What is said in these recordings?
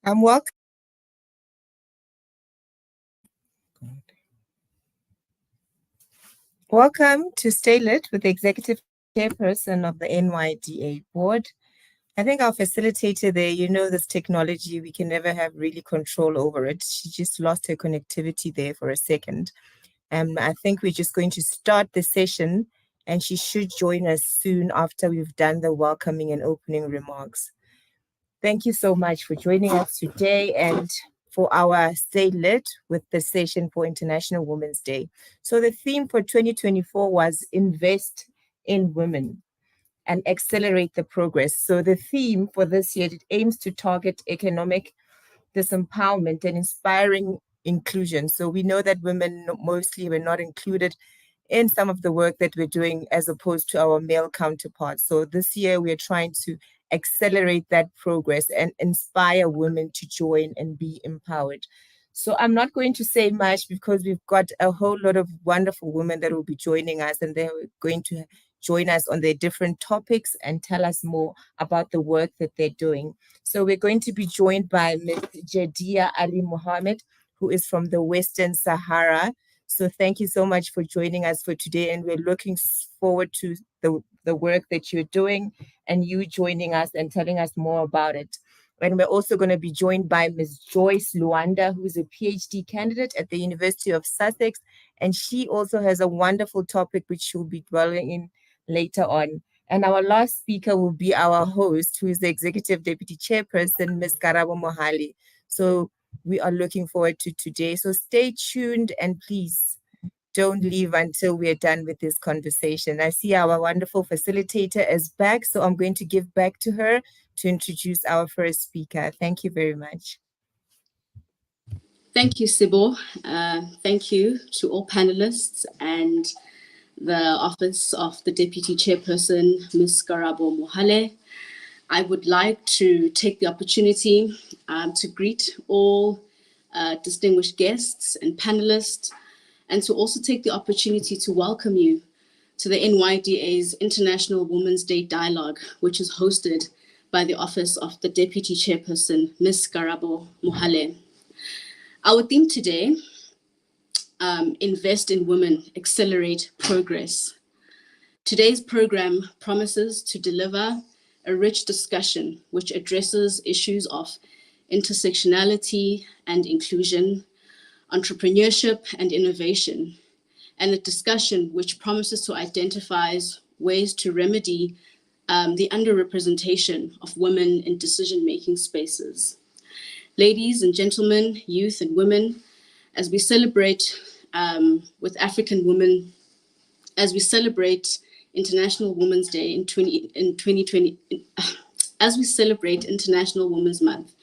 Welcome. Welcome to Stay Lit with the Executive Chairperson of the NYDA Board. I think our facilitator there, this technology, we can never have really control over it. She just lost her connectivity there for a second. I think we're just going to start the session and she should join us soon after we've done the welcoming and opening remarks. Thank you so much for joining us today and for our Stay Lit with the session for International Women's Day. So the theme for 2024 was Invest in Women and Accelerate the Progress. So the theme for this year, it aims to target economic disempowerment and inspiring inclusion. So we know that women mostly were not included in some of the work that we're doing as opposed to our male counterparts. So this year we're trying to accelerate that progress and inspire women to join and be empowered. So I'm not going to say much because we've got a whole lot of wonderful women that will be joining us and they're going to join us on their different topics and tell us more about the work that they're doing. So we're going to be joined by Ms. Jadia Ali Mohammed, who is from the Western Sahara. So thank you so much for joining us for today. And we're looking forward to the work that you're doing and you joining us and telling us more about it. And we're also going to be joined by Ms. Joyce Luanda, who is a PhD candidate at the University of Sussex. And she also has a wonderful topic which she'll be dwelling in later on. And our last speaker will be our host, who is the Executive Deputy Chairperson, Ms. Karabo Mohale. So we are looking forward to today. So stay tuned and please don't leave until we're done with this conversation. I see our wonderful facilitator is back, so I'm going to give back to her to introduce our first speaker. Thank you very much. Thank you, Sibo. Thank you to all panelists and the Office of the Deputy Chairperson, Ms. Karabo Mohale. I would like to take the opportunity to greet all distinguished guests and panelists, and to also take the opportunity to welcome you to the NYDA's International Women's Day Dialogue, which is hosted by the Office of the Deputy Chairperson, Ms. Karabo Mohale. Our theme today, Invest in Women, Accelerate Progress. Today's program promises to deliver a rich discussion which addresses issues of intersectionality and inclusion, entrepreneurship and innovation, and a discussion which promises to identify ways to remedy the underrepresentation of women in decision-making spaces. Ladies and gentlemen, youth and women, as we celebrate with African women, as we celebrate International Women's Day in 2020, as we celebrate International Women's Month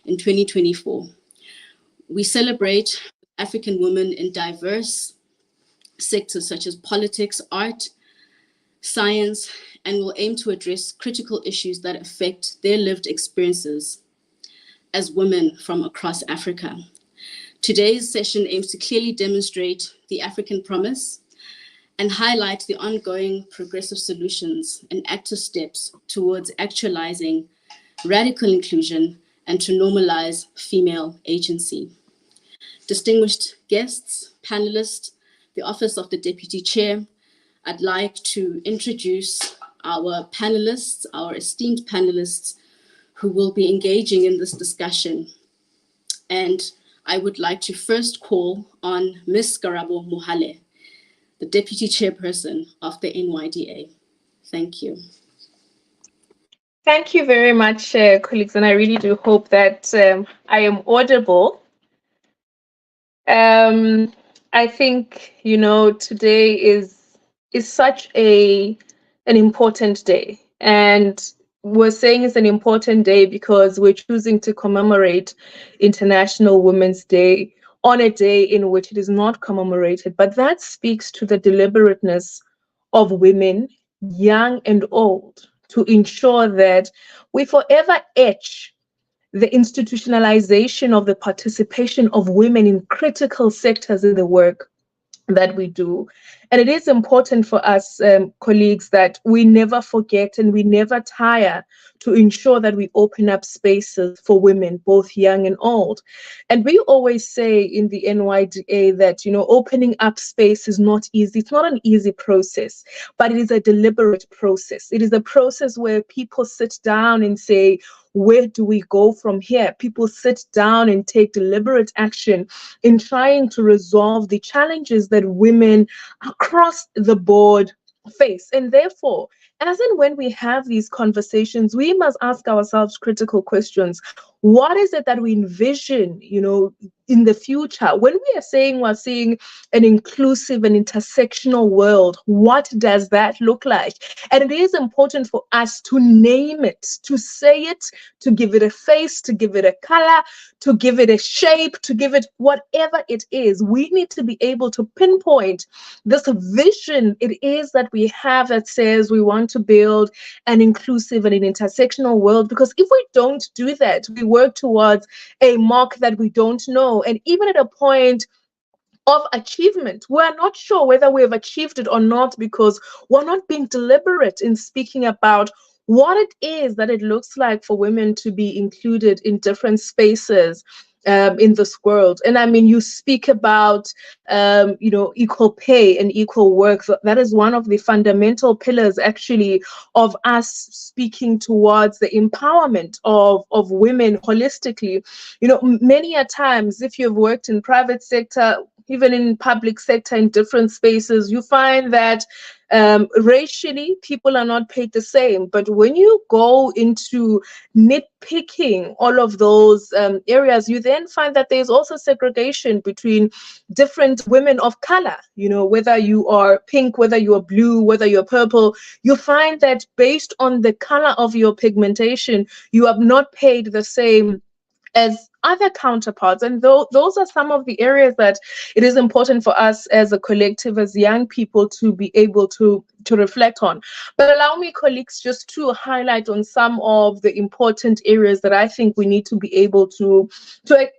in 2024, we celebrate African women in diverse sectors such as politics, art, science, and will aim to address critical issues that affect their lived experiences as women from across Africa. Today's session aims to clearly demonstrate the African promise and highlight the ongoing progressive solutions and active steps towards actualizing radical inclusion and to normalize female agency. Distinguished guests, panelists, the Office of the Deputy Chair, I'd like to introduce our panelists, our esteemed panelists who will be engaging in this discussion. And I would like to first call on Ms. Karabo Mohale, the Deputy Chairperson of the NYDA. Thank you. Thank you very much, colleagues, and I really do hope that I am audible. I think, today is such an important day, and we're saying it's an important day because we're choosing to commemorate International Women's Day on a day in which it is not commemorated, but that speaks to the deliberateness of women, young and old, to ensure that we forever etch the institutionalization of the participation of women in critical sectors in the work that we do. And it is important for us, colleagues, that we never forget and we never tire to ensure that we open up spaces for women, both young and old. And we always say in the NYDA that, opening up space is not easy. It's not an easy process, but it is a deliberate process. It is a process where people sit down and say, where do we go from here? People sit down and take deliberate action in trying to resolve the challenges that women across the board face. And therefore, as and when we have these conversations, we must ask ourselves critical questions. What is it that we envision, in the future? When we are saying we're seeing an inclusive and intersectional world, what does that look like? And it is important for us to name it, to say it, to give it a face, to give it a color, to give it a shape, to give it whatever it is. We need to be able to pinpoint this vision it is that we have that says we want to build an inclusive and an intersectional world. Because if we don't do that, we work towards a mark that we don't know. And even at a point of achievement, we're not sure whether we have achieved it or not, because we're not being deliberate in speaking about what it is that it looks like for women to be included in different spaces in this world. And I mean, you speak about, equal pay and equal work. So that is one of the fundamental pillars, actually, of us speaking towards the empowerment of women holistically. Many a times, if you've worked in private sector, even in public sector, in different spaces, you find that racially, people are not paid the same. But when you go into nitpicking all of those areas, you then find that there's also segregation between different women of color. Whether you are pink, whether you are blue, whether you're purple, you find that based on the color of your pigmentation, you are not paid the same as other counterparts. And those are some of the areas that it is important for us as a collective, as young people, to be able to reflect on. But allow me, colleagues, just to highlight on some of the important areas that I think we need to be able to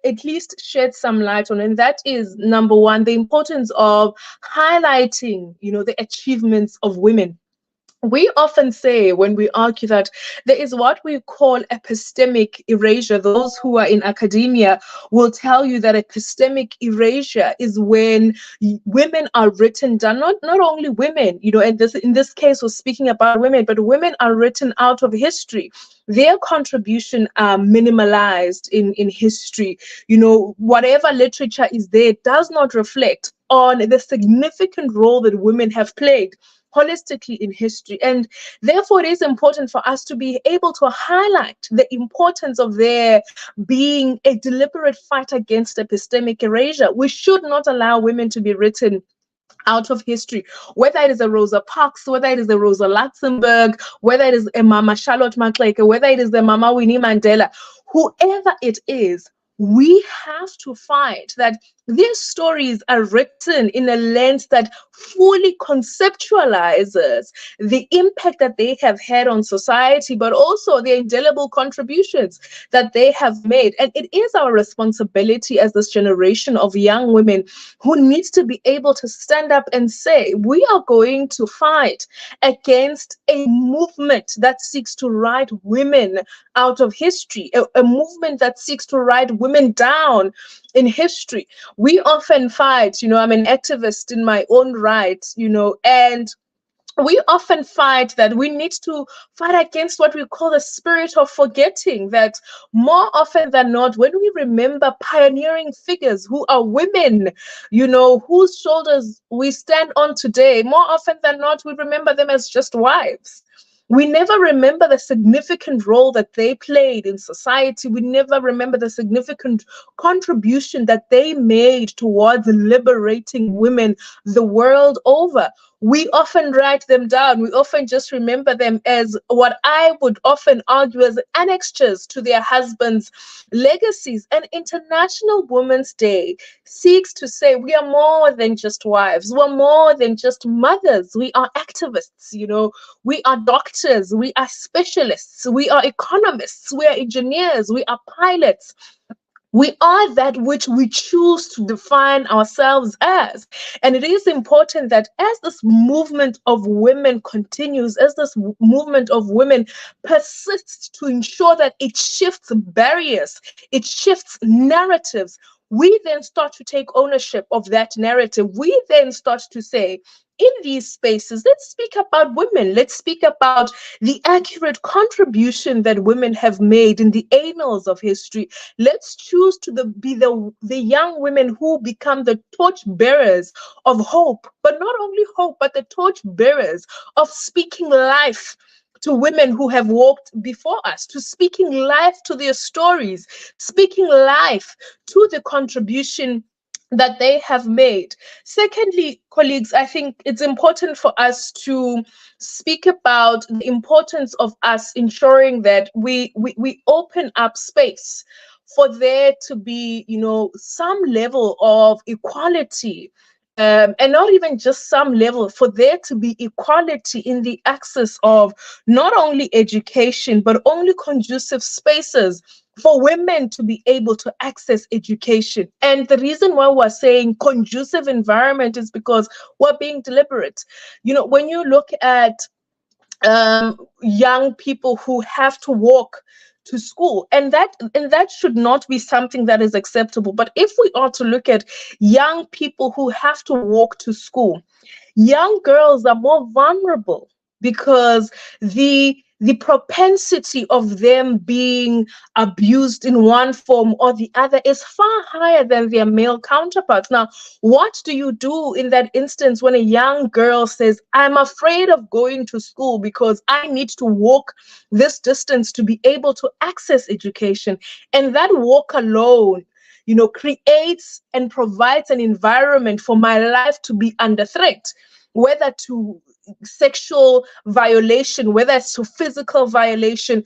at least shed some light on. And that is, number one, the importance of highlighting, the achievements of women. We often say, when we argue, that there is what we call epistemic erasure. Those who are in academia will tell you that epistemic erasure is when women are written down, not only women, and in this case we're speaking about women, but women are written out of history. Their contribution are minimalized in history. Whatever literature is there does not reflect on the significant role that women have played holistically in history. And therefore, it is important for us to be able to highlight the importance of there being a deliberate fight against epistemic erasure. We should not allow women to be written out of history, whether it is a Rosa Parks, whether it is a Rosa Luxemburg, whether it is a Mama Charlotte Maxeke, whether it is the Mama Winnie Mandela, whoever it is. We have to fight that these stories are written in a lens that fully conceptualizes the impact that they have had on society, but also the indelible contributions that they have made. And it is our responsibility as this generation of young women who needs to be able to stand up and say, we are going to fight against a movement that seeks to write women out of history, a movement that seeks to write women down in history. We often fight, I'm an activist in my own right, and we often fight that we need to fight against what we call the spirit of forgetting, that more often than not, when we remember pioneering figures who are women, whose shoulders we stand on today, more often than not, we remember them as just wives. We never remember the significant role that they played in society. We never remember the significant contribution that they made towards liberating women the world over. We often write them down. We often just remember them as what I would often argue as annexures to their husbands' legacies. And International Women's Day seeks to say we are more than just wives. We're more than just mothers. We are activists, we are doctors. We are specialists. We are economists. We are engineers. We are pilots. We are that which we choose to define ourselves as. And it is important that as this movement of women continues, as this movement of women persists to ensure that it shifts barriers, it shifts narratives, we then start to take ownership of that narrative. We then start to say, in these spaces, let's speak about women. Let's speak about the accurate contribution that women have made in the annals of history. Let's choose to be the young women who become the torch bearers of hope, but not only hope, but the torch bearers of speaking life to women who have walked before us, to speaking life to their stories, speaking life to the contribution that they have made. Secondly, colleagues, I think it's important for us to speak about the importance of us ensuring that we open up space for there to be, some level of equality, and not even just some level, for there to be equality in the access of not only education, but only conducive spaces for women to be able to access education. And the reason why we're saying conducive environment is because we're being deliberate. When you look at young people who have to walk to school, and that should not be something that is acceptable. But if we are to look at young people who have to walk to school, young girls are more vulnerable because the propensity of them being abused in one form or the other is far higher than their male counterparts. Now, what do you do in that instance when a young girl says, I'm afraid of going to school because I need to walk this distance to be able to access education? And that walk alone, creates and provides an environment for my life to be under threat, whether to sexual violation, whether it's to physical violation.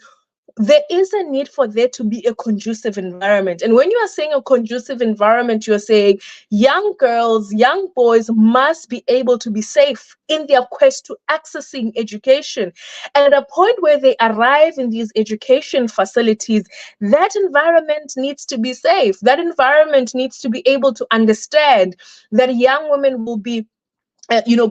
There is a need for there to be a conducive environment. And when you are saying a conducive environment, you're saying young girls, young boys must be able to be safe in their quest to accessing education. And at a point where they arrive in these education facilities, that environment needs to be safe. That environment needs to be able to understand that young women will be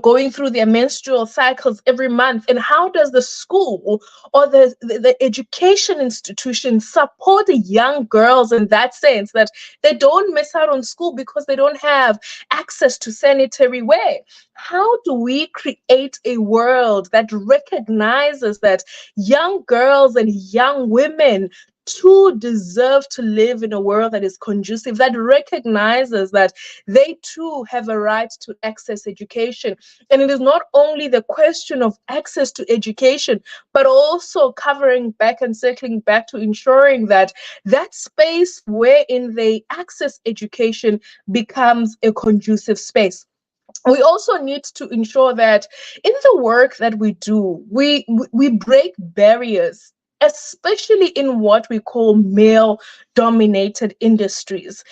going through their menstrual cycles every month. And how does the school or the education institution support the young girls in that sense, that they don't miss out on school because they don't have access to sanitary wear? How do we create a world that recognizes that young girls and young women too deserve to live in a world that is conducive, that recognizes that they too have a right to access education? And it is not only the question of access to education, but also covering back and circling back to ensuring that that space wherein they access education becomes a conducive space. We also need to ensure that in the work that we do, we break barriers, especially in what we call male-dominated industries.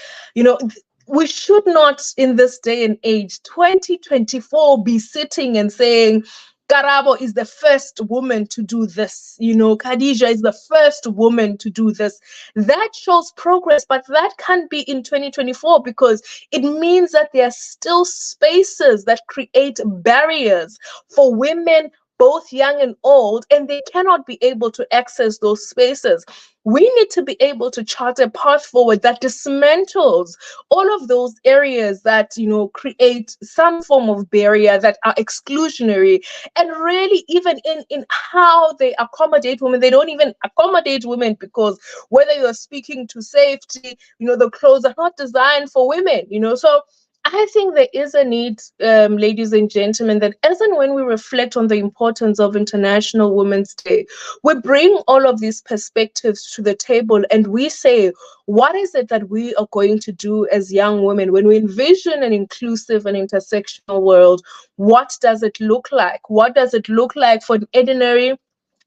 We should not, in this day and age, 2024, be sitting and saying, Karabo is the first woman to do this. Khadija is the first woman to do this. That shows progress, but that can't be in 2024 because it means that there are still spaces that create barriers for women, both young and old, and they cannot be able to access those spaces. We need to be able to chart a path forward that dismantles all of those areas that, create some form of barrier, that are exclusionary. And really, even in how they accommodate women, they don't even accommodate women, because whether you're speaking to safety, the clothes are not designed for women, So I think there is a need, ladies and gentlemen, that as and when we reflect on the importance of International Women's Day, we bring all of these perspectives to the table and we say, what is it that we are going to do as young women when we envision an inclusive and intersectional world? What does it look like? What does it look like for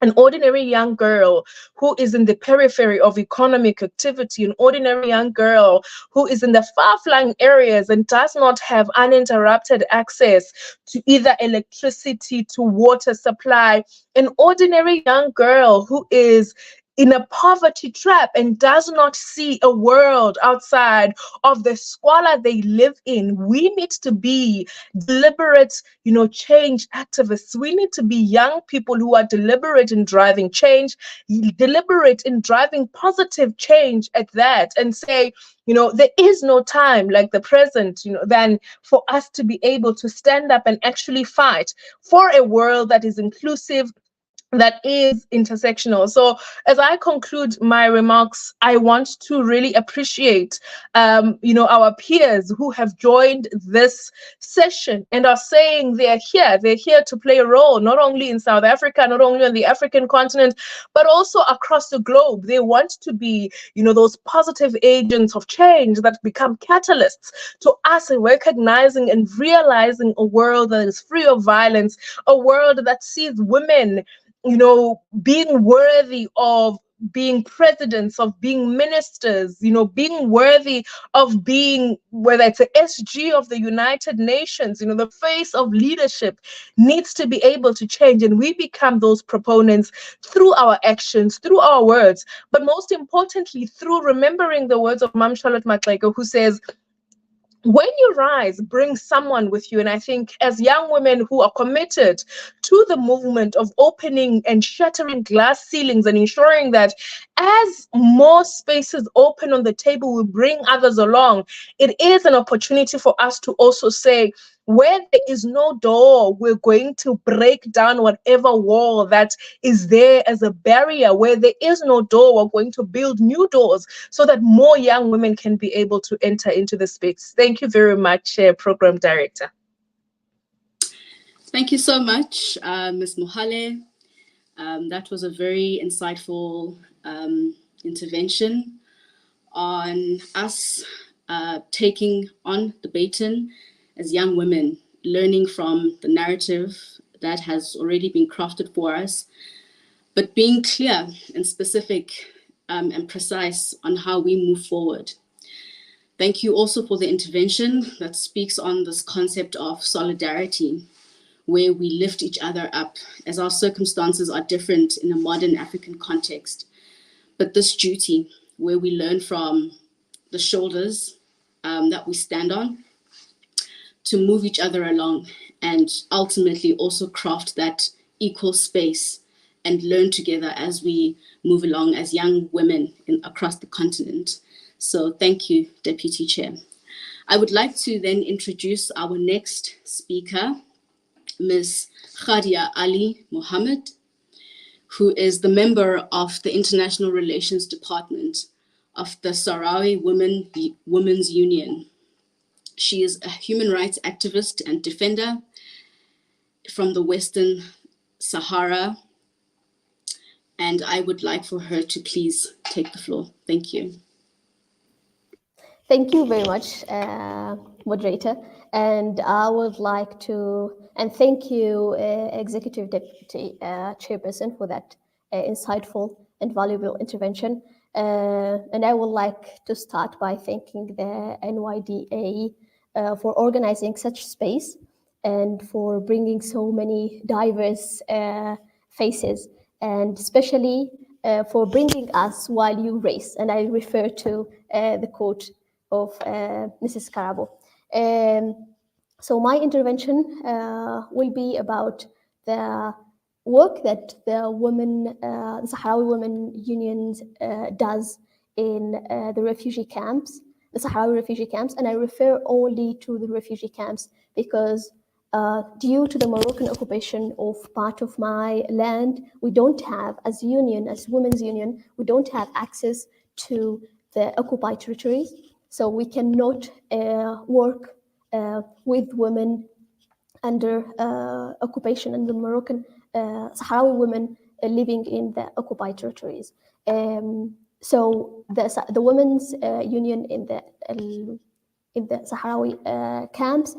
an ordinary young girl who is in the periphery of economic activity, an ordinary young girl who is in the far-flung areas and does not have uninterrupted access to either electricity, to water supply, an ordinary young girl who is in a poverty trap and does not see a world outside of the squalor they live in. We need to be deliberate, change activists. We need to be young people who are deliberate in driving change, deliberate in driving positive change at that, and say, there is no time like the present, than for us to be able to stand up and actually fight for a world that is inclusive, that is intersectional. So as I conclude my remarks, I want to really appreciate, our peers who have joined this session and are saying they're here to play a role, not only in South Africa, not only on the African continent, but also across the globe. They want to be, those positive agents of change that become catalysts to us recognizing and realizing a world that is free of violence, a world that sees women being worthy of being presidents, of being ministers, being worthy of being, whether it's the SG of the United Nations, the face of leadership needs to be able to change. And we become those proponents through our actions, through our words, but most importantly, through remembering the words of Mam Charlotte Maxeke, who says, when you rise, bring someone with you. And I think as young women who are committed to the movement of opening and shattering glass ceilings and ensuring that as more spaces open on the table, we bring others along, it is an opportunity for us to also say, where there is no door, we're going to break down whatever wall that is there as a barrier. Where there is no door, we're going to build new doors so that more young women can be able to enter into the space. Thank you very much, Program Director. Thank you so much, Ms. Mohale. That was a very insightful intervention on us taking on the baton as young women, learning from the narrative that has already been crafted for us, but being clear and specific and precise on how we move forward. Thank you also for the intervention that speaks on this concept of solidarity, where we lift each other up as our circumstances are different in a modern African context. But this duty, where we learn from the shoulders that we stand on, to move each other along and ultimately also craft that equal space and learn together as we move along as young women across the continent. So thank you, Deputy Chair. I would like to then introduce our next speaker, Ms. Khadia Ali Mohammed, who is the member of the International Relations Department of the Sahrawi Women's Union. She is a human rights activist and defender from the Western Sahara, and I would like for her to please take the floor. Thank you. Thank you very much, moderator. And I would like to, thank you, Executive Deputy Chairperson, for that insightful and valuable intervention. And I would like to start by thanking the NYDA for organizing such space and for bringing so many diverse faces, and especially for bringing us while you race. And I refer to the quote of Mrs. Karabo. So my intervention will be about the work that the women, the Sahrawi Women Union does in the refugee camps, the Sahrawi refugee camps, and I refer only to the refugee camps because due to the Moroccan occupation of part of my land, we don't have, as union, as women's union, we don't have access to the occupied territories. So we cannot work with women under occupation, and the Moroccan Sahrawi women living in the occupied territories. So the women's union in the Sahrawi camps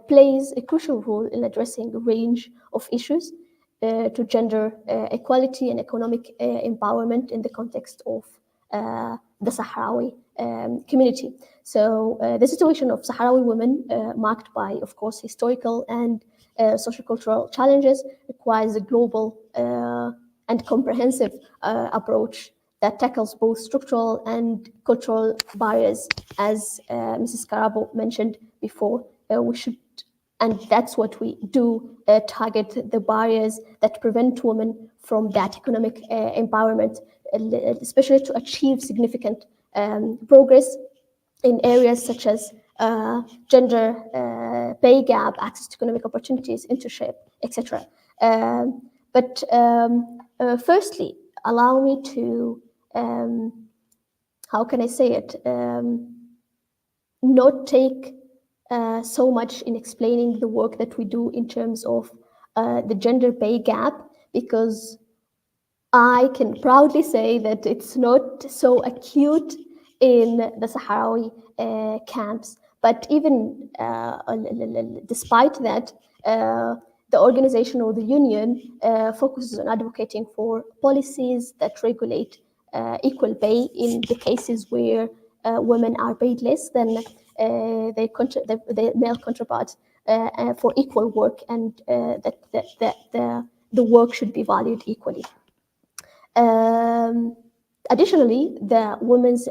plays a crucial role in addressing a range of issues to gender equality and economic empowerment in the context of the Sahrawi community. So the situation of Sahrawi women, marked by, of course, historical and sociocultural challenges, requires a global and comprehensive approach that tackles both structural and cultural barriers, as Mrs. Karabo mentioned before. We should, and that's what we do, target the barriers that prevent women from that economic empowerment, especially to achieve significant progress in areas such as gender pay gap, access to economic opportunities, internship, etc. But firstly, allow me to, how can I say it, not take so much in explaining the work that we do in terms of the gender pay gap, because I can proudly say that it's not so acute in the Sahrawi camps. But even despite that, the organization or the union focuses on advocating for policies that regulate equal pay in the cases where women are paid less than their male counterparts for equal work, and that the work should be valued equally. Additionally, the women's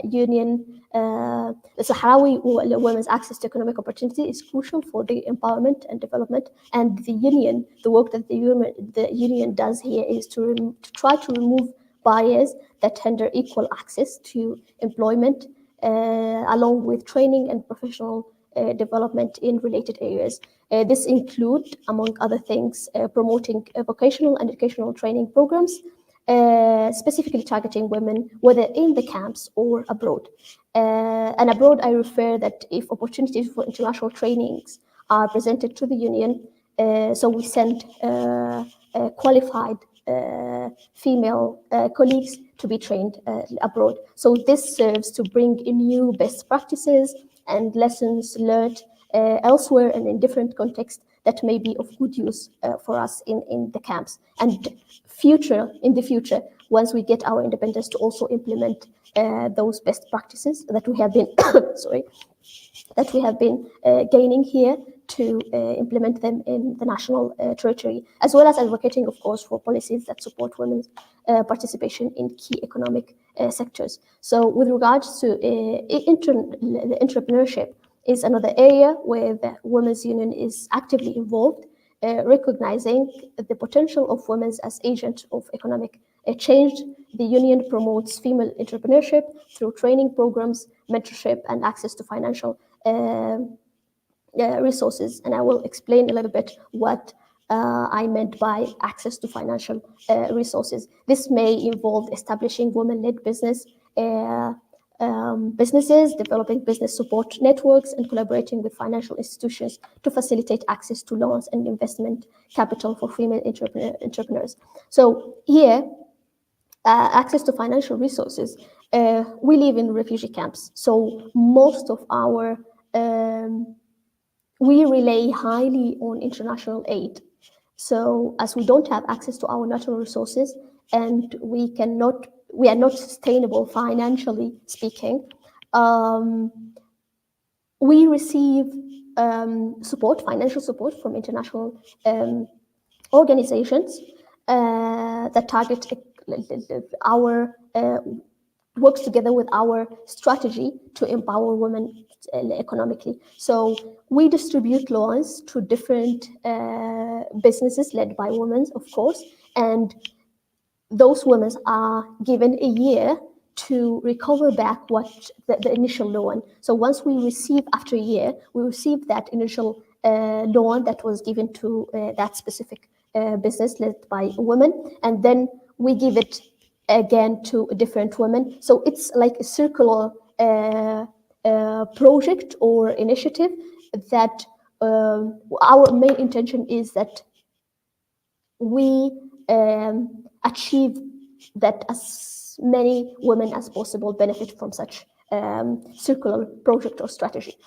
union, the Sahrawi women's access to economic opportunity is crucial for the empowerment and development. And the union, the work that the union does here is to try to remove barriers that hinder equal access to employment, along with training and professional development in related areas. This include, among other things, promoting vocational and educational training programs, specifically targeting women, whether in the camps or abroad. And abroad, I refer that if opportunities for international trainings are presented to the union, so we send qualified female colleagues to be trained abroad. So this serves to bring in new best practices and lessons learned elsewhere and in different contexts that may be of good use for us in the camps. And in the future, once we get our independence, to also implement those best practices that we have been, that we have been gaining here, to implement them in the national territory, as well as advocating, of course, for policies that support women's participation in key economic sectors. So with regards to entrepreneurship, is another area where the Women's Union is actively involved, recognizing the potential of women as agents of economic change. The union promotes female entrepreneurship through training programs, mentorship, and access to financial resources. And I will explain a little bit what I meant by access to financial resources. This may involve establishing women-led businesses, developing business support networks, and collaborating with financial institutions to facilitate access to loans and investment capital for female entrepreneurs. So here, access to financial resources. We live in refugee camps, so most of our we rely highly on international aid. So as we don't have access to our natural resources, and we are not sustainable financially speaking, we receive financial support from international organizations that target our works together with our strategy to empower women economically. So we distribute loans to different businesses led by women, of course, and those women are given a year to recover back what the initial loan. So once we receive, after a year, we receive that initial loan that was given to that specific business led by women, and then we give it again to different women. So it's like a circular project or initiative that our main intention is that we achieve that as many women as possible benefit from such circular project or strategy.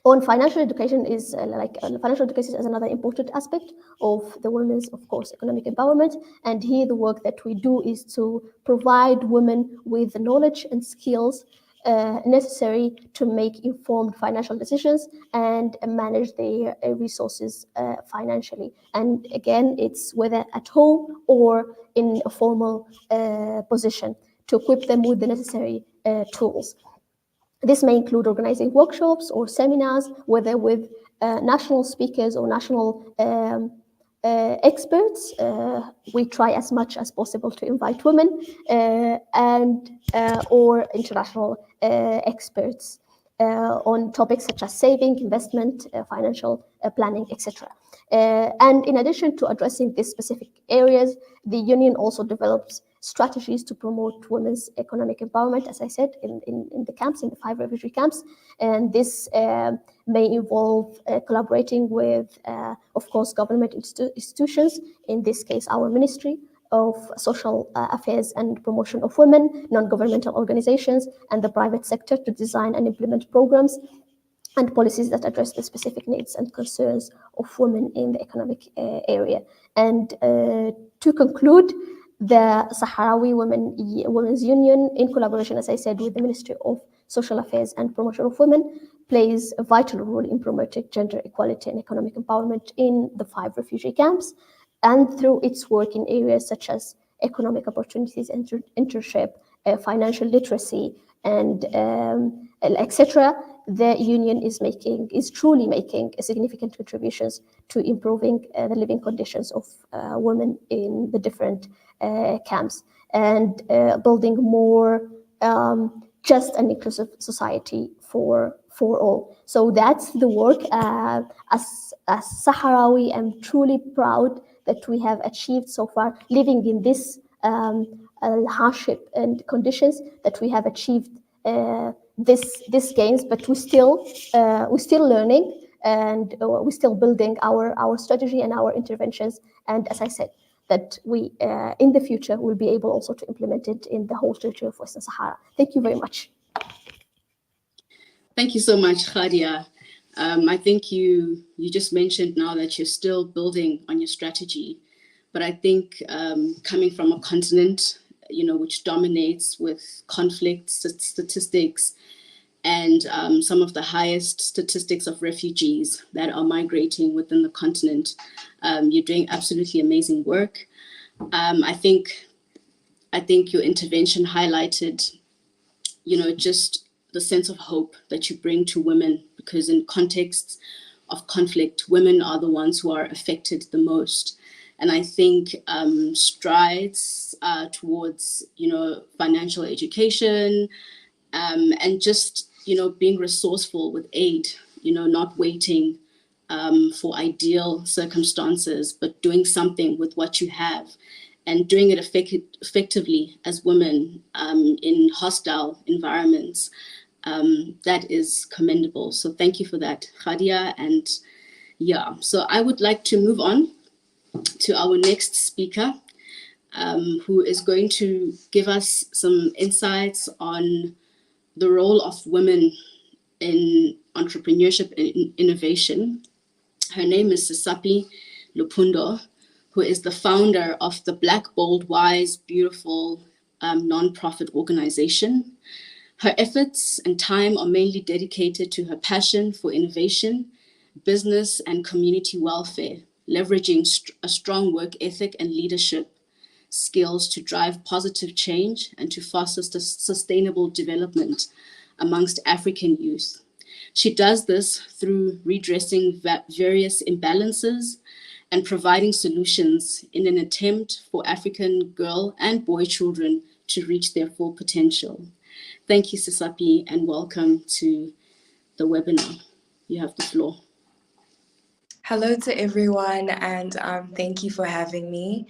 On financial education is financial education is another important aspect of the women's, of course, economic empowerment. And here the work that we do is to provide women with the knowledge and skills necessary to make informed financial decisions and manage their resources financially. And again, it's whether at home or in a formal position, to equip them with the necessary tools. This may include organizing workshops or seminars, whether with national speakers or national experts. We try as much as possible to invite women and or international experts on topics such as saving, investment, financial planning, etc. And in addition to addressing these specific areas, the union also develops strategies to promote women's economic empowerment, as I said, in the camps, in the 5 refugee camps. And this may involve collaborating with, of course, government institutions, in this case, our Ministry of Social Affairs and Promotion of Women, non-governmental organizations, and the private sector to design and implement programs and policies that address the specific needs and concerns of women in the economic area. And to conclude, the Sahrawi Women's Union, in collaboration, as I said, with the Ministry of Social Affairs and Promotion of Women, plays a vital role in promoting gender equality and economic empowerment in the 5 refugee camps, and through its work in areas such as economic opportunities, internship, financial literacy, and etc. The union is truly making significant contributions to improving the living conditions of women in the different camps, and building more just and inclusive society for all. So that's the work. As Sahrawi, I'm truly proud that we have achieved so far, living in this hardship and conditions, that we have achieved this gains, but we're still learning, and we're still building our strategy and our interventions. And as I said, that we in the future will be able also to implement it in the whole territory of Western Sahara. Thank you very much. Thank you so much, Khadia. I think you just mentioned now that you're still building on your strategy, but I think coming from a continent, which dominates with conflict statistics and some of the highest statistics of refugees that are migrating within the continent, you're doing absolutely amazing work. I think your intervention highlighted, just the sense of hope that you bring to women, because in contexts of conflict, women are the ones who are affected the most. And I think strides towards, financial education and just, being resourceful with aid, not waiting for ideal circumstances, but doing something with what you have, and doing it effectively as women in hostile environments. That is commendable. So thank you for that, Khadia. And so I would like to move on to our next speaker, who is going to give us some insights on the role of women in entrepreneurship and innovation. Her name is Sisapi Lupundo, who is the founder of the Black, Bold, Wise, Beautiful nonprofit organization. Her efforts and time are mainly dedicated to her passion for innovation, business, and community welfare, leveraging a strong work ethic and leadership skills to drive positive change and to foster sustainable development amongst African youth. She does this through redressing various imbalances and providing solutions in an attempt for African girl and boy children to reach their full potential. Thank you, Sisapi, and welcome to the webinar. You have the floor. Hello to everyone, and thank you for having me.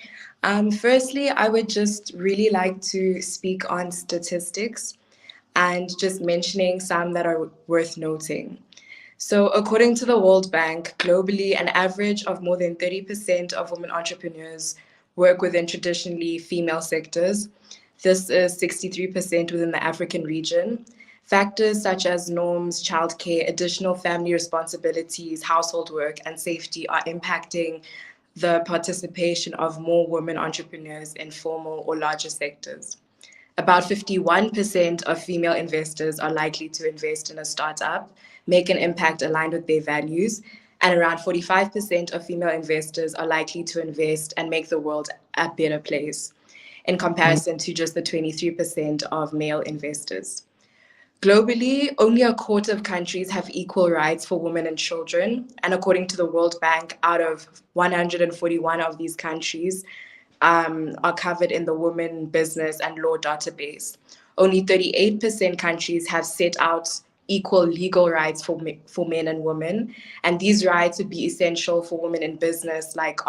Firstly, I would just really like to speak on statistics and just mentioning some that are worth noting. So according to the World Bank, globally, an average of more than 30% of women entrepreneurs work within traditionally female sectors. This is 63% within the African region. Factors such as norms, childcare, additional family responsibilities, household work, and safety are impacting the participation of more women entrepreneurs in formal or larger sectors. About 51% of female investors are likely to invest in a startup, make an impact aligned with their values, and around 45% of female investors are likely to invest and make the world a better place, in comparison to just the 23% of male investors. Globally, only a quarter of countries have equal rights for women and children, and according to the World Bank, out of 141 of these countries, are covered in the Women Business and Law database. Only 38% countries have set out equal legal rights for men and women, and these rights would be essential for women in business, like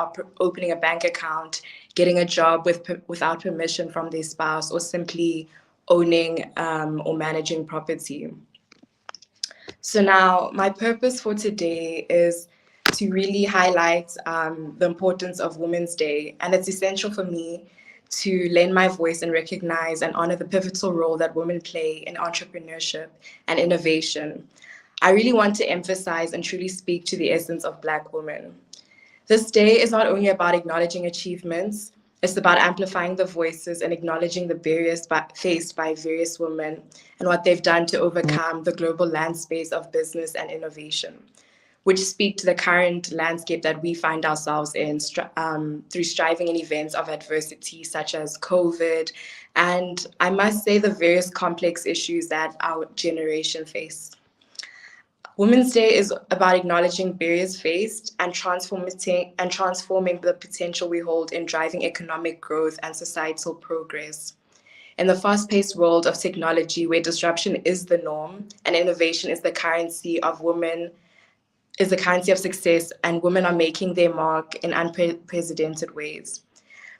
opening a bank account, getting a job without permission from their spouse, or simply owning or managing property. So now my purpose for today is to really highlight the importance of Women's Day. And it's essential for me to lend my voice and recognize and honor the pivotal role that women play in entrepreneurship and innovation. I really want to emphasize and truly speak to the essence of Black women. This day is not only about acknowledging achievements, it's about amplifying the voices and acknowledging the barriers faced by various women and what they've done to overcome the global landscape of business and innovation, which speak to the current landscape that we find ourselves in through striving in events of adversity such as COVID, and I must say the various complex issues that our generation face. Women's Day is about acknowledging barriers faced and transforming the potential we hold in driving economic growth and societal progress. In the fast-paced world of technology, where disruption is the norm and innovation is the currency of success, and women are making their mark in unprecedented ways.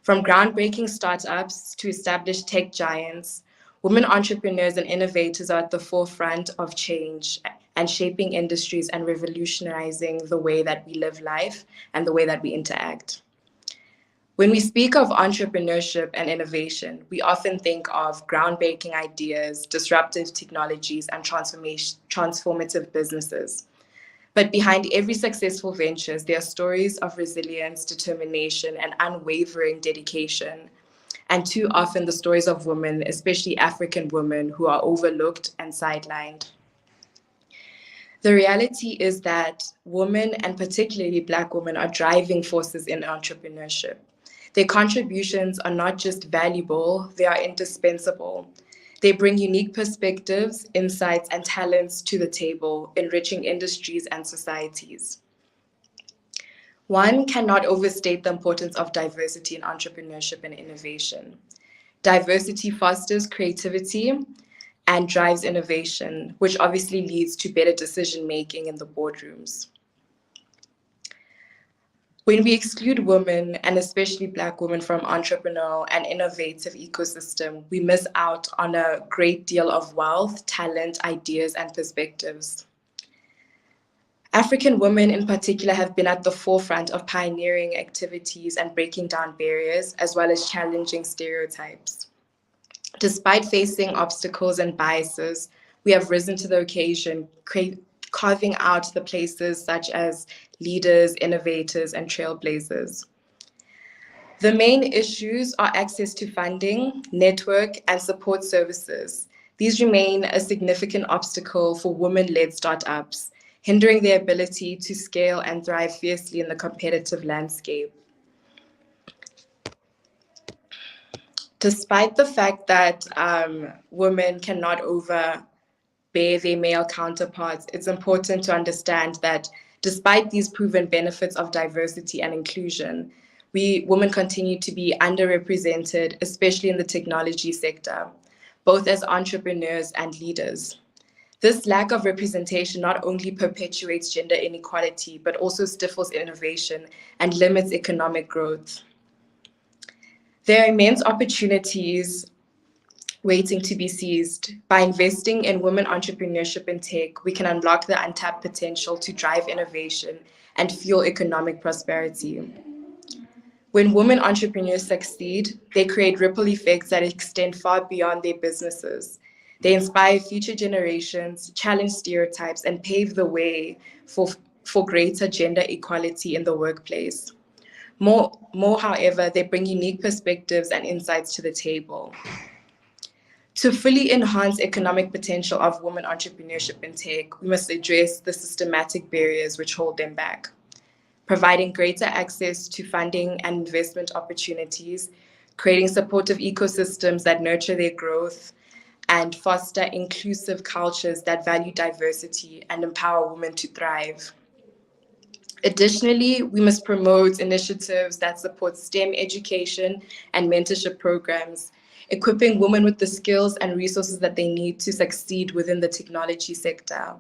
From groundbreaking startups to established tech giants, women entrepreneurs and innovators are at the forefront of change and shaping industries and revolutionizing the way that we live life and the way that we interact. When we speak of entrepreneurship and innovation, we often think of groundbreaking ideas, disruptive technologies, and transformative businesses. But behind every successful venture, there are stories of resilience, determination, and unwavering dedication. And too often the stories of women, especially African women, who are overlooked and sidelined. The reality is that women, and particularly Black women, are driving forces in entrepreneurship. Their contributions are not just valuable, they are indispensable. They bring unique perspectives, insights, and talents to the table, enriching industries and societies. One cannot overstate the importance of diversity in entrepreneurship and innovation. Diversity fosters creativity and drives innovation, which obviously leads to better decision-making in the boardrooms. When we exclude women, and especially Black women, from entrepreneurial and innovative ecosystem, we miss out on a great deal of wealth, talent, ideas, and perspectives. African women in particular have been at the forefront of pioneering activities and breaking down barriers, as well as challenging stereotypes. Despite facing obstacles and biases, we have risen to the occasion, carving out the places such as leaders, innovators, and trailblazers. The main issues are access to funding, network, and support services. These remain a significant obstacle for women-led startups, hindering their ability to scale and thrive fiercely in the competitive landscape. Despite the fact that women cannot overbear their male counterparts, it's important to understand that despite these proven benefits of diversity and inclusion, women continue to be underrepresented, especially in the technology sector, both as entrepreneurs and leaders. This lack of representation not only perpetuates gender inequality, but also stifles innovation and limits economic growth. There are immense opportunities waiting to be seized. By investing in women entrepreneurship and tech, we can unlock the untapped potential to drive innovation and fuel economic prosperity. When women entrepreneurs succeed, they create ripple effects that extend far beyond their businesses. They inspire future generations, challenge stereotypes, and pave the way for greater gender equality in the workplace. More, however, they bring unique perspectives and insights to the table. To fully enhance economic potential of women entrepreneurship in tech, we must address the systematic barriers which hold them back. Providing greater access to funding and investment opportunities, creating supportive ecosystems that nurture their growth, and foster inclusive cultures that value diversity and empower women to thrive. Additionally, we must promote initiatives that support STEM education and mentorship programs, equipping women with the skills and resources that they need to succeed within the technology sector.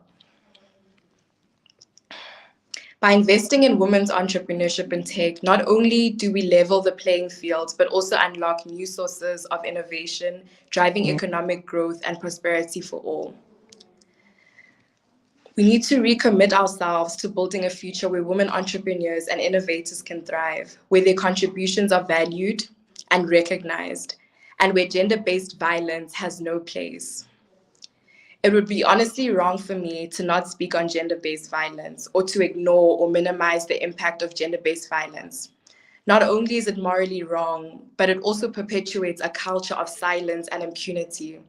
By investing in women's entrepreneurship in tech, not only do we level the playing field, but also unlock new sources of innovation, driving economic growth and prosperity for all. We need to recommit ourselves to building a future where women entrepreneurs and innovators can thrive, where their contributions are valued and recognized, and where gender-based violence has no place. It would be honestly wrong for me to not speak on gender-based violence or to ignore or minimize the impact of gender-based violence. Not only is it morally wrong, but it also perpetuates a culture of silence and impunity.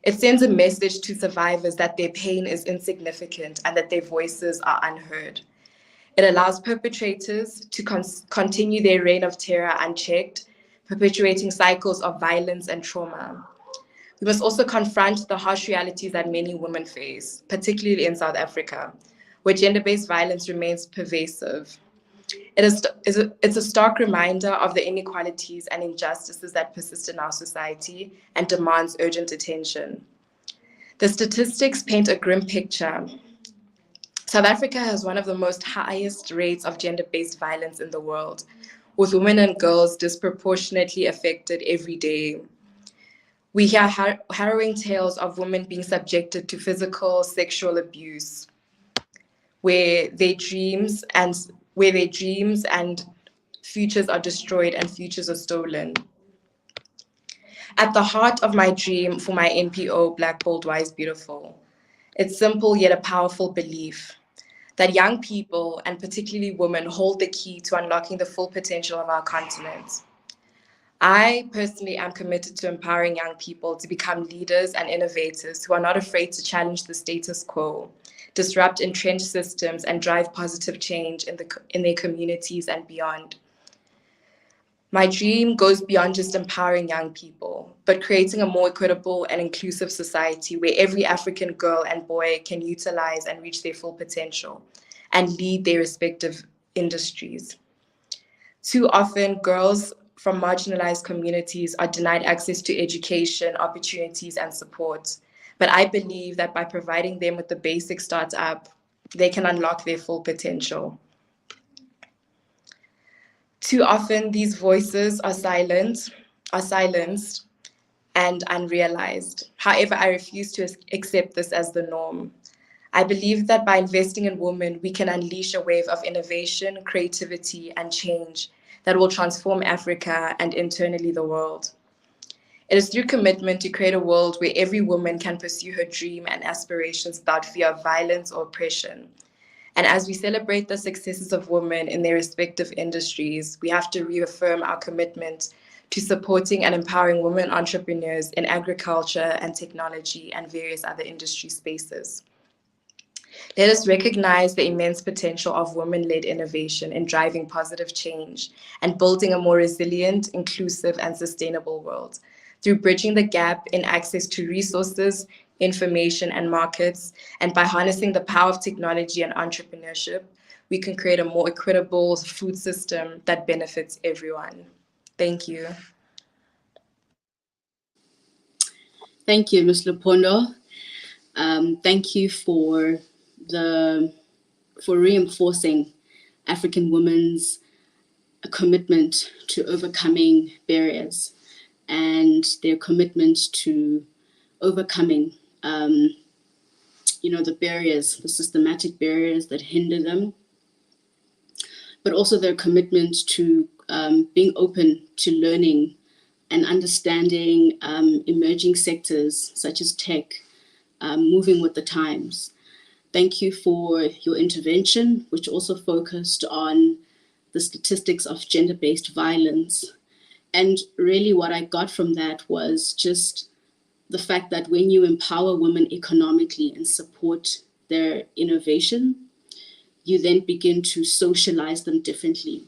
It sends a message to survivors that their pain is insignificant and that their voices are unheard. It allows perpetrators to continue their reign of terror unchecked, perpetuating cycles of violence and trauma. We must also confront the harsh realities that many women face, particularly in South Africa, where gender-based violence remains pervasive. It's a stark reminder of the inequalities and injustices that persist in our society and demands urgent attention. The statistics paint a grim picture. South Africa has one of the most highest rates of gender-based violence in the world, with women and girls disproportionately affected every day. We hear harrowing tales of women being subjected to physical, sexual abuse, where their dreams and futures are destroyed and futures are stolen. At the heart of my dream for my NPO, Black, Bold, Wise, Beautiful, it's simple yet a powerful belief that young people, and particularly women, hold the key to unlocking the full potential of our continent. I personally am committed to empowering young people to become leaders and innovators who are not afraid to challenge the status quo, disrupt entrenched systems, and drive positive change in their communities and beyond. My dream goes beyond just empowering young people, but creating a more equitable and inclusive society where every African girl and boy can utilize and reach their full potential and lead their respective industries. Too often, girls from marginalized communities are denied access to education, opportunities, and support. But I believe that by providing them with the basic startup, they can unlock their full potential. Too often, these voices are silenced and unrealized. However, I refuse to accept this as the norm. I believe that by investing in women, we can unleash a wave of innovation, creativity, and change that will transform Africa and internally the world. It is through commitment to create a world where every woman can pursue her dream and aspirations without fear of violence or oppression. And as we celebrate the successes of women in their respective industries, we have to reaffirm our commitment to supporting and empowering women entrepreneurs in agriculture and technology and various other industry spaces. Let us recognize the immense potential of women-led innovation in driving positive change and building a more resilient, inclusive, and sustainable world. Through bridging the gap in access to resources, information, and markets, and by harnessing the power of technology and entrepreneurship, we can create a more equitable food system that benefits everyone. Thank you. Thank you, Ms. Lupondo. Thank you for reinforcing African women's commitment to overcoming barriers and their commitment to overcoming, the barriers, the systematic barriers that hinder them, but also their commitment to being open to learning and understanding emerging sectors such as tech, moving with the times. Thank you for your intervention, which also focused on the statistics of gender-based violence. And really what I got from that was just the fact that when you empower women economically and support their innovation, you then begin to socialize them differently.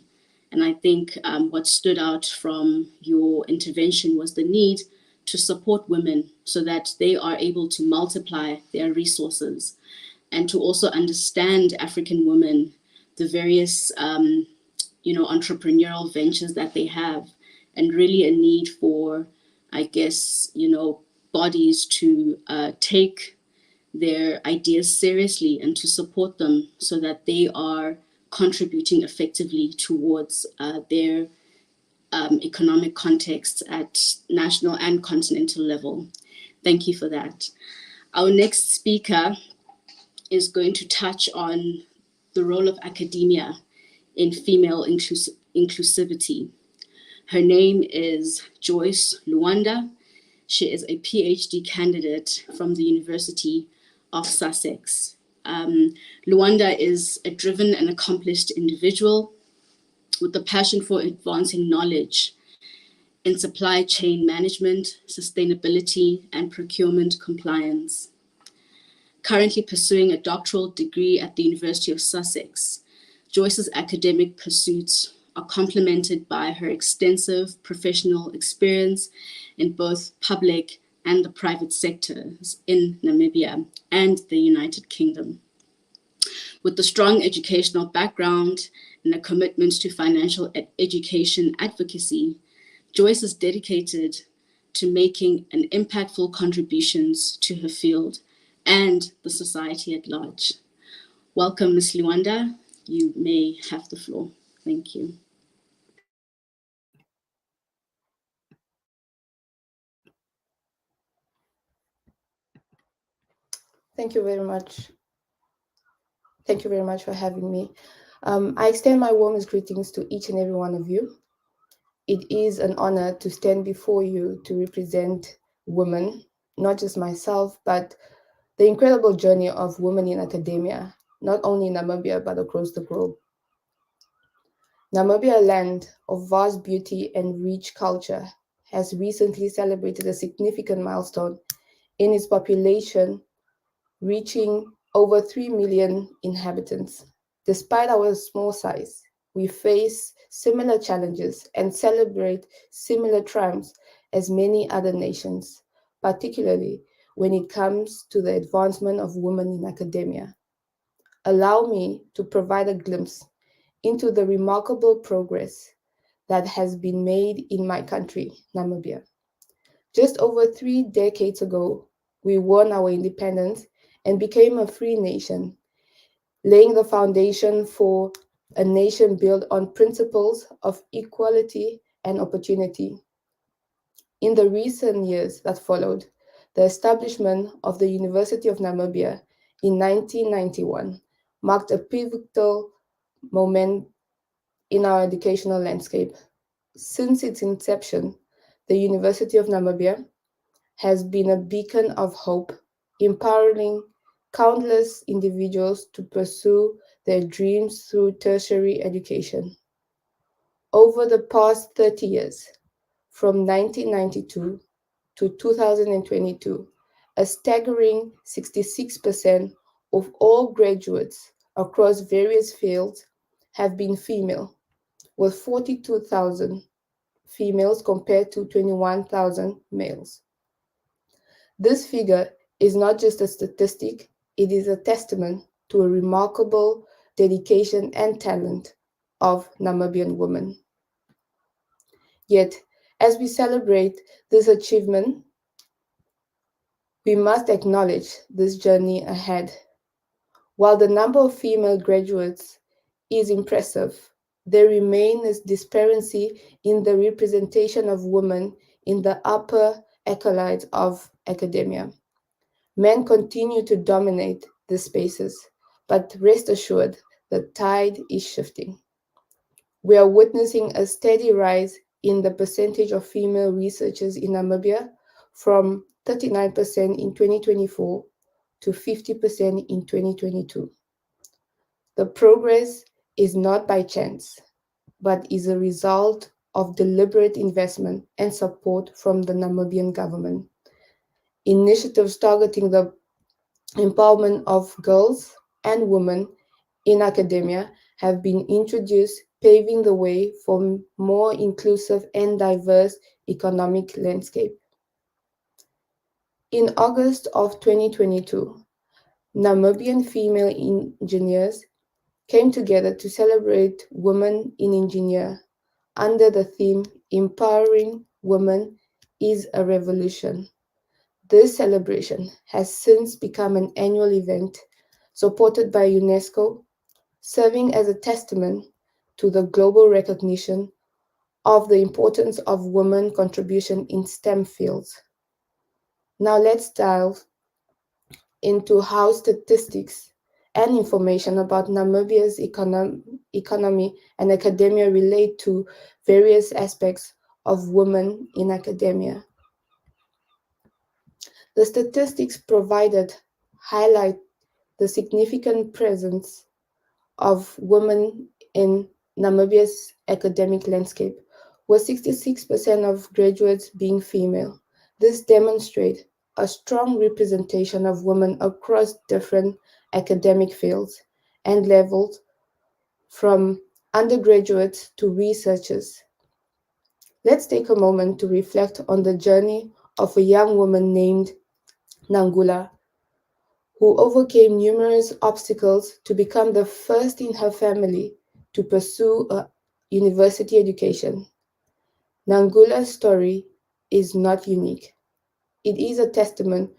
And I think what stood out from your intervention was the need to support women so that they are able to multiply their resources, and to also understand African women, the various entrepreneurial ventures that they have, and really a need for, I guess, bodies to take their ideas seriously and to support them so that they are contributing effectively towards their economic context at national and continental level. Thank you for that. Our next speaker is going to touch on the role of academia in female inclusivity. Her name is Joyce Luanda. She is a PhD candidate from the University of Sussex. Luanda is a driven and accomplished individual with a passion for advancing knowledge in supply chain management, sustainability, and procurement compliance. Currently pursuing a doctoral degree at the University of Sussex, Joyce's academic pursuits are complemented by her extensive professional experience in both public and the private sectors in Namibia and the United Kingdom. With a strong educational background and a commitment to financial education advocacy, Joyce is dedicated to making an impactful contributions to her field and the society at large. Welcome, Ms. Luanda. You may have the floor. Thank you. Thank you very much. Thank you very much for having me. I extend my warmest greetings to each and every one of you. It is an honor to stand before you to represent women, not just myself, but the incredible journey of women in academia, not only in Namibia, but across the globe. Namibia, a land of vast beauty and rich culture, has recently celebrated a significant milestone in its population, reaching over 3 million inhabitants. Despite our small size, we face similar challenges and celebrate similar triumphs as many other nations, particularly when it comes to the advancement of women in academia. Allow me to provide a glimpse into the remarkable progress that has been made in my country, Namibia. Just over 3 decades ago, we won our independence and became a free nation, laying the foundation for a nation built on principles of equality and opportunity. In the recent years that followed, the establishment of the University of Namibia in 1991 marked a pivotal moment in our educational landscape. Since its inception, the University of Namibia has been a beacon of hope, empowering countless individuals to pursue their dreams through tertiary education. Over the past 30 years, from 1992 to 2022, a staggering 66% of all graduates across various fields have been female, with 42,000 females compared to 21,000 males. This figure is not just a statistic, it is a testament to a remarkable dedication and talent of Namibian women. Yet, as we celebrate this achievement, we must acknowledge this journey ahead. While the number of female graduates is impressive, there remains a disparity in the representation of women in the upper echelons of academia. Men continue to dominate these spaces, but rest assured, the tide is shifting. We are witnessing a steady rise in the percentage of female researchers in Namibia from 39% in 2024 to 50% in 2022. The progress is not by chance, but is a result of deliberate investment and support from the Namibian government. initiatives targeting the empowerment of girls and women in academia have been introduced, paving the way for more inclusive and diverse economic landscape. In August of 2022, Namibian female engineers came together to celebrate women in engineering under the theme Empowering Women is a Revolution. This celebration has since become an annual event supported by UNESCO, serving as a testament to the global recognition of the importance of women's contribution in STEM fields. Now let's dive into how statistics and information about Namibia's economy and academia relate to various aspects of women in academia. The statistics provided highlight the significant presence of women in Namibia's academic landscape, with 66% of graduates being female. This demonstrates a strong representation of women across different academic fields and levels, from undergraduates to researchers. Let's take a moment to reflect on the journey of a young woman named Nangula, who overcame numerous obstacles to become the first in her family to pursue a university education. Nangula's story is not unique. It is a testament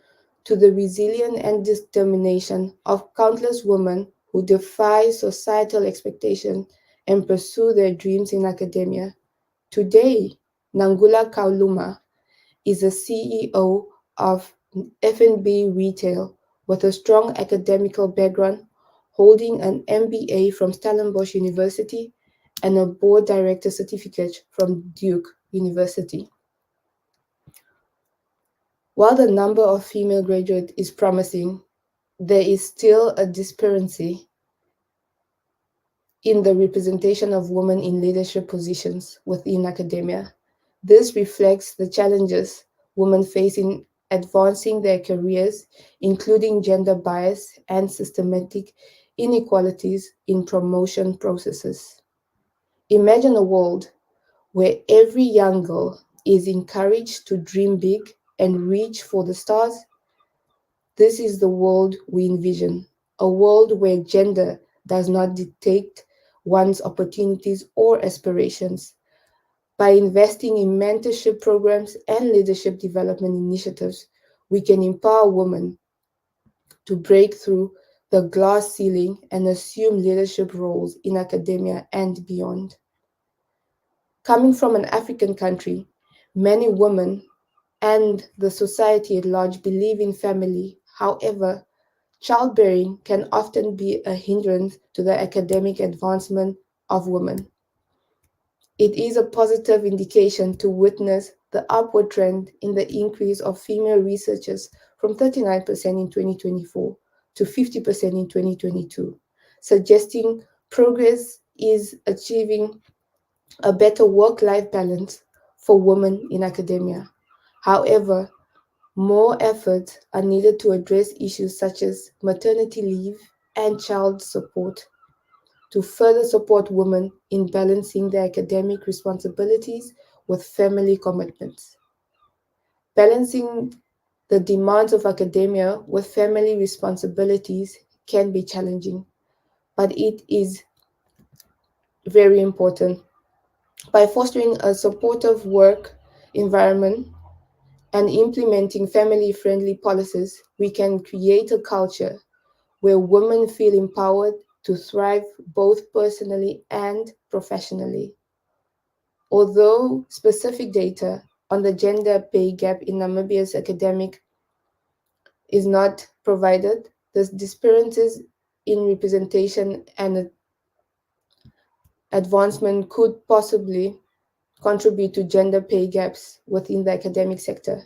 to the resilience and determination of countless women who defy societal expectations and pursue their dreams in academia. Today, Nangula Kauluma is a CEO of F&B Retail with a strong academical background, holding an MBA from Stellenbosch University and a board director certificate from Duke University. While the number of female graduates is promising, there is still a disparity in the representation of women in leadership positions within academia. This reflects the challenges women face in advancing their careers, including gender bias and systematic inequalities in promotion processes. Imagine a world where every young girl is encouraged to dream big and reach for the stars. This is the world we envision, a world where gender does not dictate one's opportunities or aspirations. By investing in mentorship programs and leadership development initiatives, we can empower women to break through the glass ceiling and assume leadership roles in academia and beyond. Coming from an African country, many women and the society at large believe in family. However, childbearing can often be a hindrance to the academic advancement of women. It is a positive indication to witness the upward trend in the increase of female researchers from 39% in 2024 to 50% in 2022, suggesting progress is achieving a better work-life balance for women in academia. However, more efforts are needed to address issues such as maternity leave and child support to further support women in balancing their academic responsibilities with family commitments. Balancing the demands of academia with family responsibilities can be challenging, but it is very important. By fostering a supportive work environment and implementing family-friendly policies, we can create a culture where women feel empowered to thrive both personally and professionally. Although specific data on the gender pay gap in Namibia's academic is not provided, the disparities in representation and advancement could possibly contribute to gender pay gaps within the academic sector.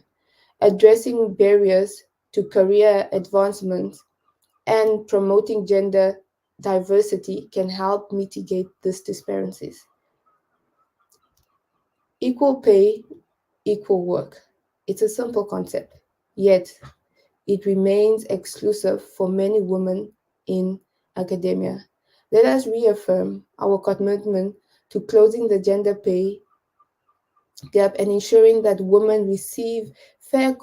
Addressing barriers to career advancement and promoting gender diversity can help mitigate these disparities. Equal pay, equal work. It's a simple concept, yet it remains exclusive for many women in academia. Let us reaffirm our commitment to closing the gender pay gap and ensuring that women receive fair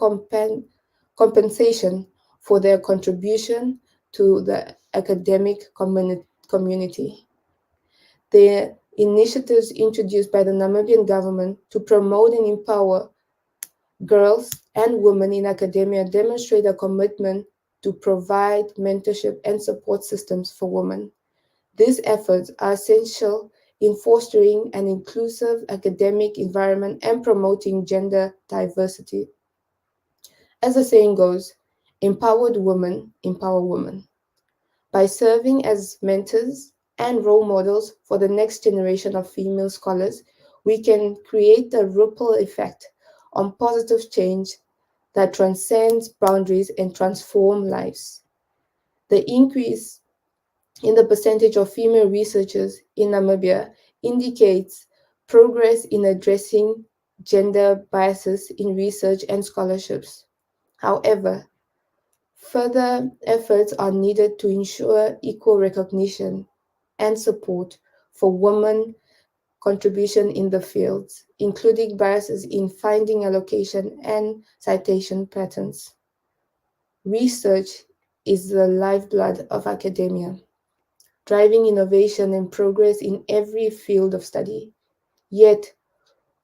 compensation for their contribution to the academic community. The initiatives introduced by the Namibian government to promote and empower girls and women in academia demonstrate a commitment to provide mentorship and support systems for women. These efforts are essential in fostering an inclusive academic environment and promoting gender diversity. As the saying goes, empowered women empower women. By serving as mentors and role models for the next generation of female scholars, we can create a ripple effect on positive change that transcends boundaries and transform lives. The increase in the percentage of female researchers in Namibia indicates progress in addressing gender biases in research and scholarships. However, further efforts are needed to ensure equal recognition and support for women contribution in the fields, including biases in finding allocation and citation patterns. Research is the lifeblood of academia, driving innovation and progress in every field of study. Yet,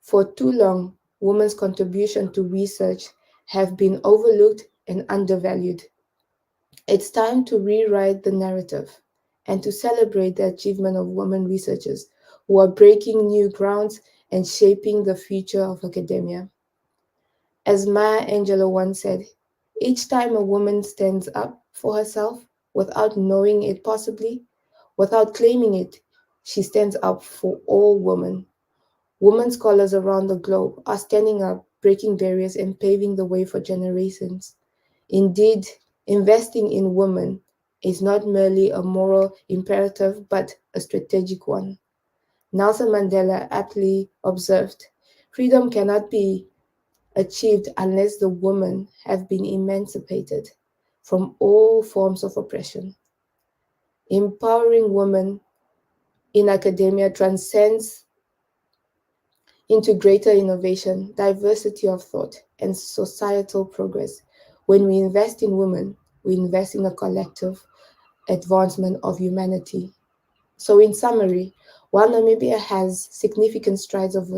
for too long, women's contribution to research have been overlooked and undervalued. It's time to rewrite the narrative and to celebrate the achievement of women researchers who are breaking new grounds and shaping the future of academia. As Maya Angelou once said, each time a woman stands up for herself without knowing it possibly, without claiming it, she stands up for all women. Women scholars around the globe are standing up, breaking barriers, and paving the way for generations. Indeed, investing in women is not merely a moral imperative, but a strategic one. Nelson Mandela aptly observed, freedom cannot be achieved unless the women have been emancipated from all forms of oppression. Empowering women in academia transcends into greater innovation, diversity of thought, and societal progress. When we invest in women, we invest in a collective advancement of humanity. So, in summary, while Namibia has significant strides of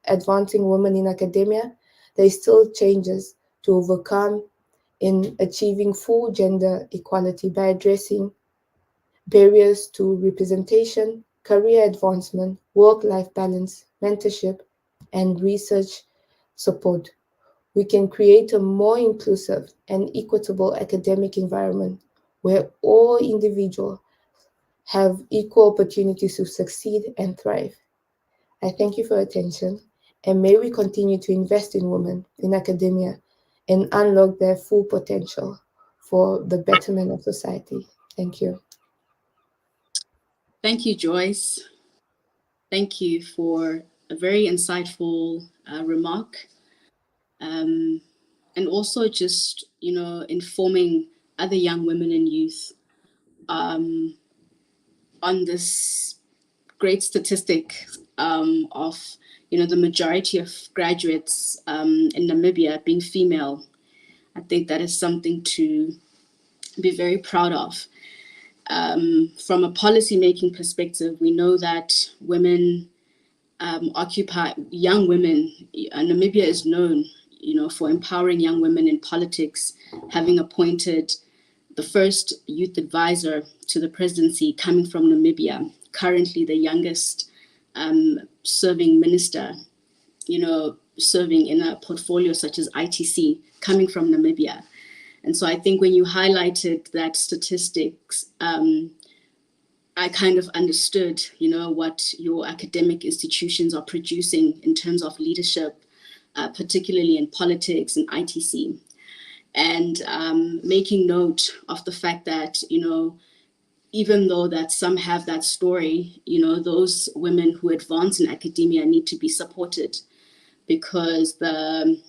advancing women in academia, there is still changes to overcome in achieving full gender equality by addressing barriers to representation, career advancement, work-life balance, mentorship, and research support. We can create a more inclusive and equitable academic environment where all individuals have equal opportunities to succeed and thrive. I thank you for your attention, and may we continue to invest in women in academia and unlock their full potential for the betterment of society. Thank you. Thank you, Joyce. Thank you for a very insightful remark. And also just, informing other young women and youth on this great statistic of, the majority of graduates in Namibia being female. I think that is something to be very proud of. From a policy-making perspective, we know that women occupy, young women, Namibia is known, for empowering young women in politics, having appointed the first youth advisor to the presidency coming from Namibia, currently the youngest serving minister, serving in a portfolio such as ITC, coming from Namibia. And so I think when you highlighted that statistics, I kind of understood, what your academic institutions are producing in terms of leadership, particularly in politics and ITC. And making note of the fact that, even though that some have that story, those women who advance in academia need to be supported, because the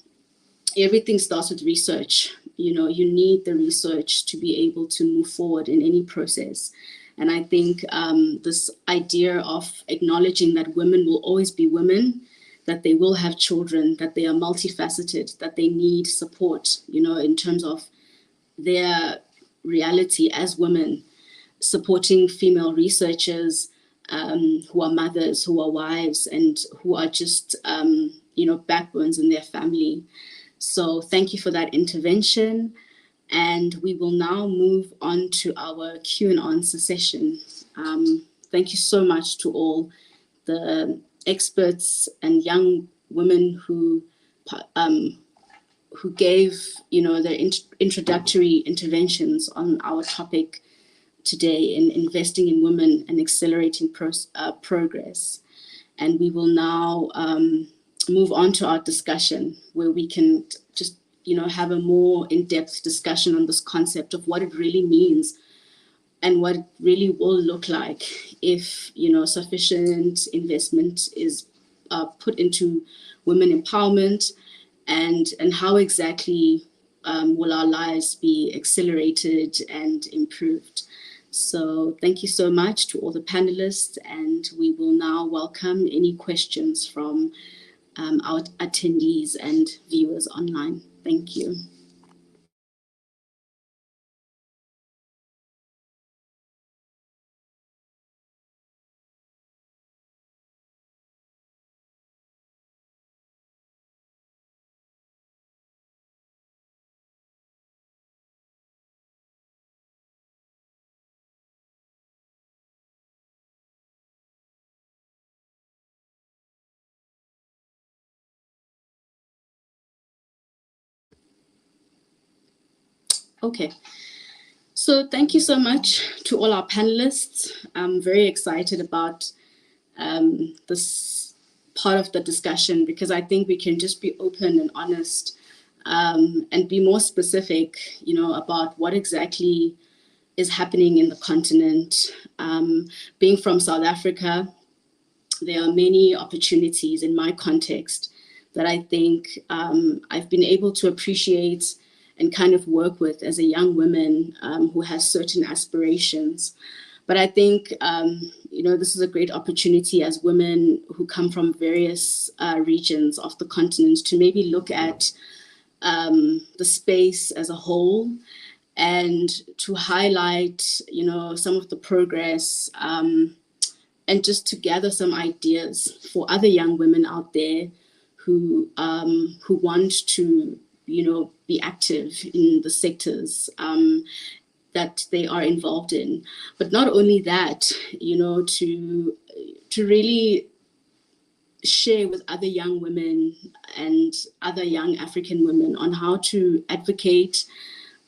everything starts with research. You know, you need the research to be able to move forward in any process. And I think this idea of acknowledging that women will always be women, that they will have children, that they are multifaceted, that they need support, you know, in terms of their reality as women, supporting female researchers who are mothers, who are wives, and who are just, you know, backbones in their family. So thank you for that intervention. And we will now move on to our Q&A session. Thank you so much to all the experts and young women who gave, you know, their introductory interventions on our topic today in investing in women and accelerating progress. And we will now move on to our discussion, where we can just, you know, have a more in-depth discussion on this concept of what it really means and what it really will look like if, you know, sufficient investment is put into women empowerment, and how exactly will our lives be accelerated and improved. So thank you so much to all the panelists, and we will now welcome any questions from our attendees and viewers online. Thank you. Okay, so thank you so much to all our panelists. I'm very excited about this part of the discussion, because I think we can just be open and honest and be more specific, you know, about what exactly is happening in the continent. Being from South Africa, there are many opportunities in my context that I think I've been able to appreciate and kind of work with as a young woman who has certain aspirations. But I think, you know, this is a great opportunity as women who come from various regions of the continent to maybe look at the space as a whole, and to highlight, you know, some of the progress, and just to gather some ideas for other young women out there who want to, you know, be active in the sectors that they are involved in. But not only that, you know, to really share with other young women and other young African women on how to advocate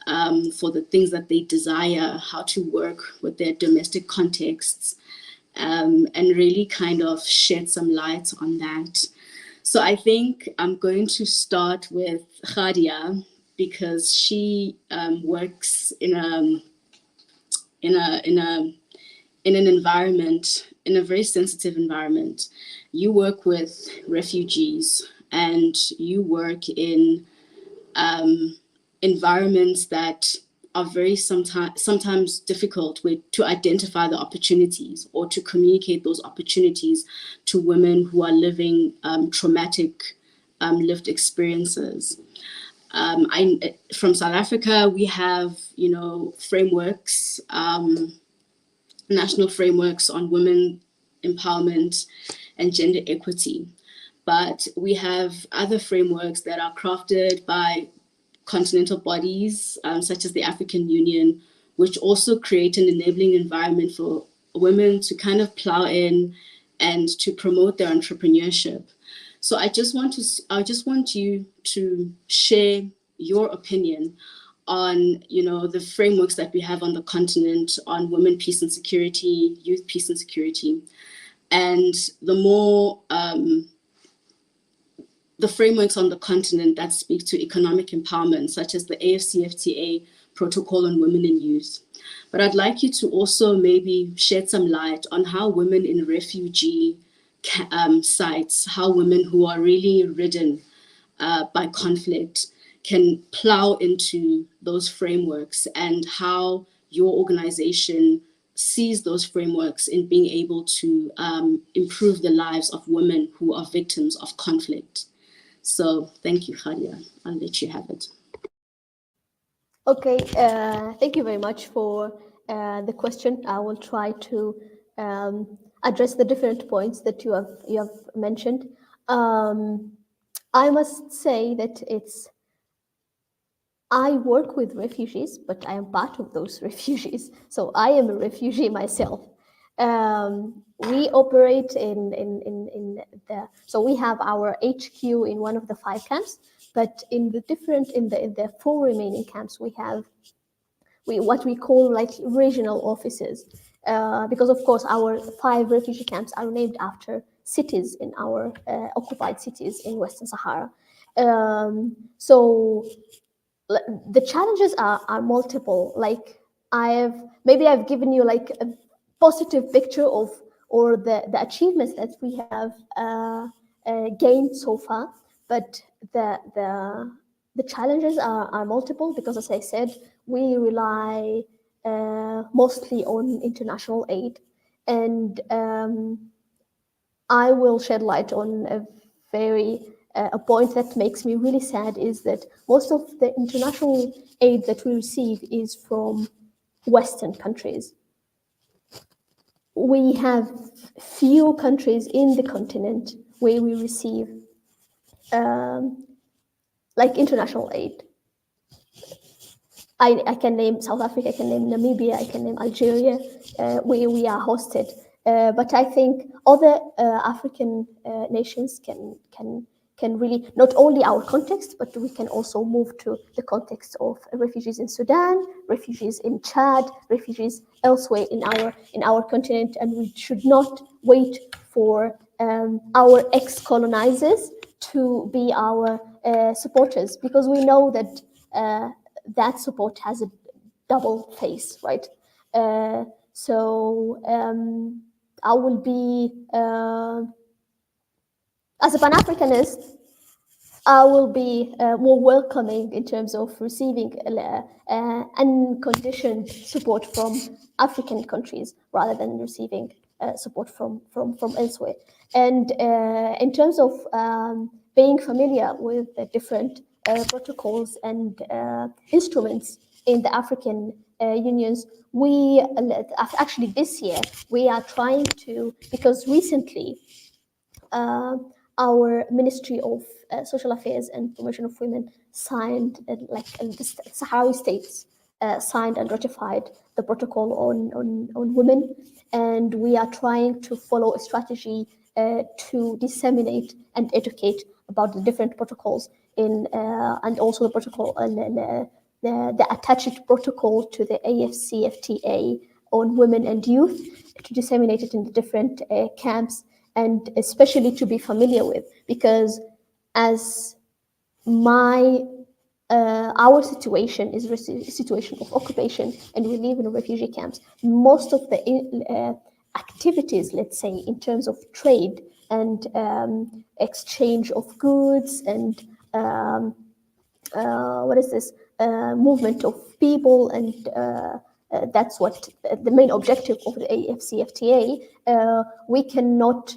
for the things that they desire, how to work with their domestic contexts, and really kind of shed some light on that. So I think I'm going to start with Khadia, because she works in an environment, in a very sensitive environment. You work with refugees, and you work in environments that are very sometimes difficult to identify the opportunities or to communicate those opportunities to women who are living traumatic lived experiences. From South Africa, we have, you know, frameworks, national frameworks on women empowerment and gender equity. But we have other frameworks that are crafted by continental bodies, such as the African Union, which also create an enabling environment for women to kind of plow in and to promote their entrepreneurship. So I just want you to share your opinion on, you know, the frameworks that we have on the continent on women, peace and security, youth, peace and security, and the more the frameworks on the continent that speak to economic empowerment, such as the AFCFTA Protocol on Women and Youth. But I'd like you to also maybe shed some light on how women in refugee sites, how women who are really ridden by conflict, can plow into those frameworks and how your organization sees those frameworks in being able to improve the lives of women who are victims of conflict. So thank you, Khadia. I'll let you have it. Okay, thank you very much for the question. I will try to address the different points that you have mentioned. I must say that I work with refugees, but I am part of those refugees. So I am a refugee myself. We operate so we have our HQ in one of the 5 camps, but in the 4 remaining camps, we have what we call like regional offices, because of course our 5 refugee camps are named after cities in our occupied cities in Western Sahara. So the challenges are multiple. Like I've given you like a positive picture of or the achievements that we have gained so far, but the challenges are multiple because, as I said, we rely mostly on international aid, and I will shed light on a point that makes me really sad is that most of the international aid that we receive is from Western countries. We have few countries in the continent where we receive like international aid. I can name South Africa, I can name Namibia, I can name Algeria, where we are hosted. But I think other African nations can really, not only our context, but we can also move to the context of refugees in Sudan, refugees in Chad, refugees elsewhere in our continent, and we should not wait for our ex-colonizers to be our supporters, because we know that that support has a double face, right? So I will be, as a Pan-Africanist, I will be more welcoming in terms of receiving unconditioned support from African countries rather than receiving support from elsewhere. And in terms of being familiar with the different protocols and instruments in the African unions, we actually this year we are trying to, because recently our Ministry of Social Affairs and Promotion of Women signed, the Sahrawi states signed and ratified the protocol on women, and we are trying to follow a strategy to disseminate and educate about the different protocols and also the protocol and the attached protocol to the AFCFTA on women and youth, to disseminate it in the different camps, and especially to be familiar with, because as our situation is a situation of occupation and we live in refugee camps, most of the activities, let's say, in terms of trade and exchange of goods and movement of people, and that's what the main objective of the AFCFTA. We cannot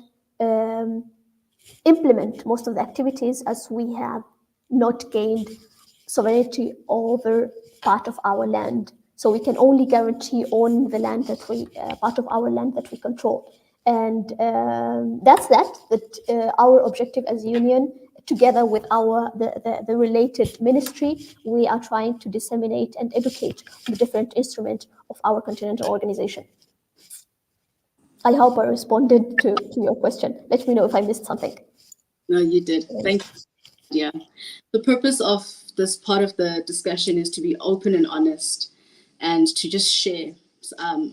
implement most of the activities as we have not gained sovereignty over part of our land. So we can only guarantee on the land that part of our land that we control. And that's our objective as a union, together with the related ministry, we are trying to disseminate and educate the different instruments of our continental organization. I hope I responded to your question. Let me know if I missed something. No, you did. Thank you. Yeah. The purpose of this part of the discussion is to be open and honest and to just share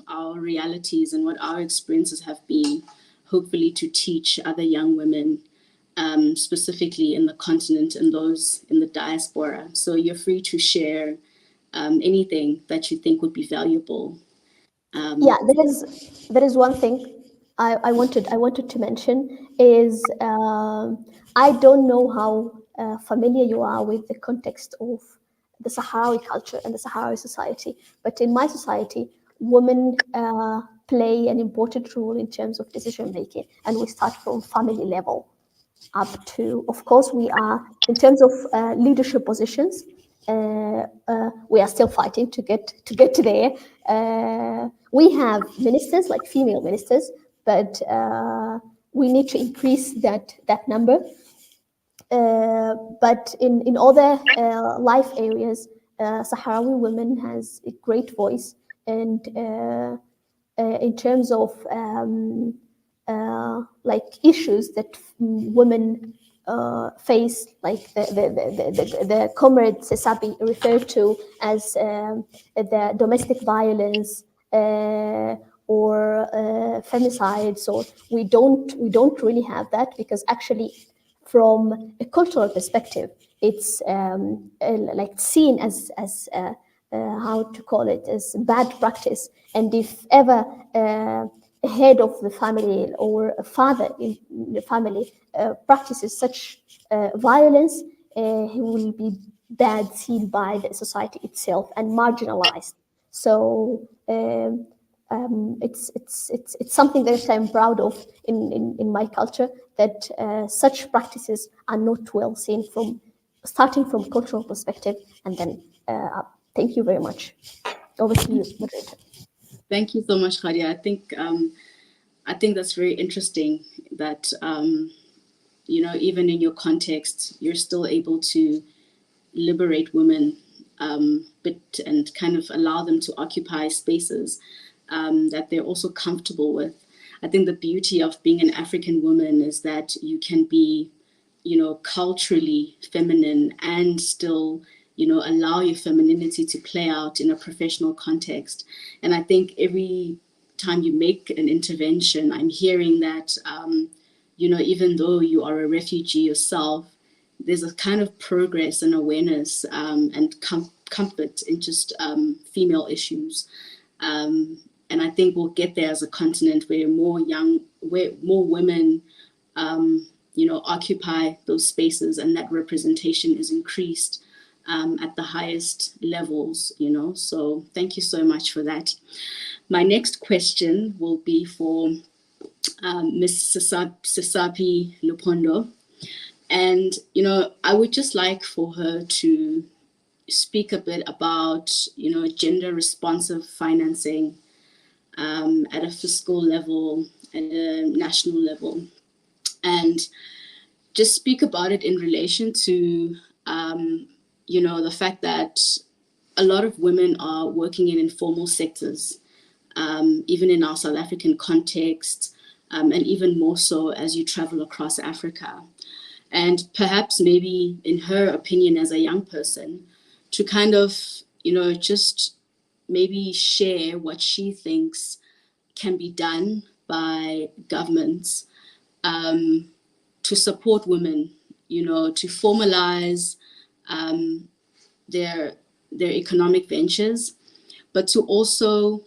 our realities and what our experiences have been, hopefully to teach other young women, specifically in the continent and those in the diaspora. So you're free to share anything that you think would be valuable. There is one thing I wanted to mention is I don't know how familiar you are with the context of the Sahrawi culture and the Sahrawi society. But in my society, women play an important role in terms of decision making, and we start from family level up to, of course, we are in terms of leadership positions. We are still fighting to get there. We have ministers, like female ministers, but we need to increase that number. But in other life areas, Sahrawi women has a great voice, and in terms of like issues that women face, like the comrade Sesabi referred to as the domestic violence or femicides, or we don't really have that, because actually from a cultural perspective, it's like seen as how to call it, as bad practice. And if ever a head of the family or a father in the family practices such violence, he will be bad seen by the society itself and marginalized. So it's something that I'm proud of in my culture, that such practices are not well seen from starting from cultural perspective, and then thank you very much. Over to you, moderator. Thank you so much, Khadia. I think that's very interesting that even in your context, you're still able to liberate women, but and kind of allow them to occupy spaces that they're also comfortable with. I think the beauty of being an African woman is that you can be, culturally feminine and still, allow your femininity to play out in a professional context. And I think every time you make an intervention, I'm hearing that, even though you are a refugee yourself, there's a kind of progress and awareness and comfort in just female issues. And I think we'll get there as a continent where more women, occupy those spaces, and that representation is increased at the highest levels, So thank you so much for that. My next question will be for Ms. Sesabi Lupondo. And, I would just like for her to speak a bit about, gender responsive financing at a fiscal level, at a national level, and just speak about it in relation to, the fact that a lot of women are working in informal sectors, even in our South African context, and even more so as you travel across Africa. And perhaps maybe in her opinion as a young person, to kind of, just maybe share what she thinks can be done by governments to support women, to formalize their economic ventures, but to also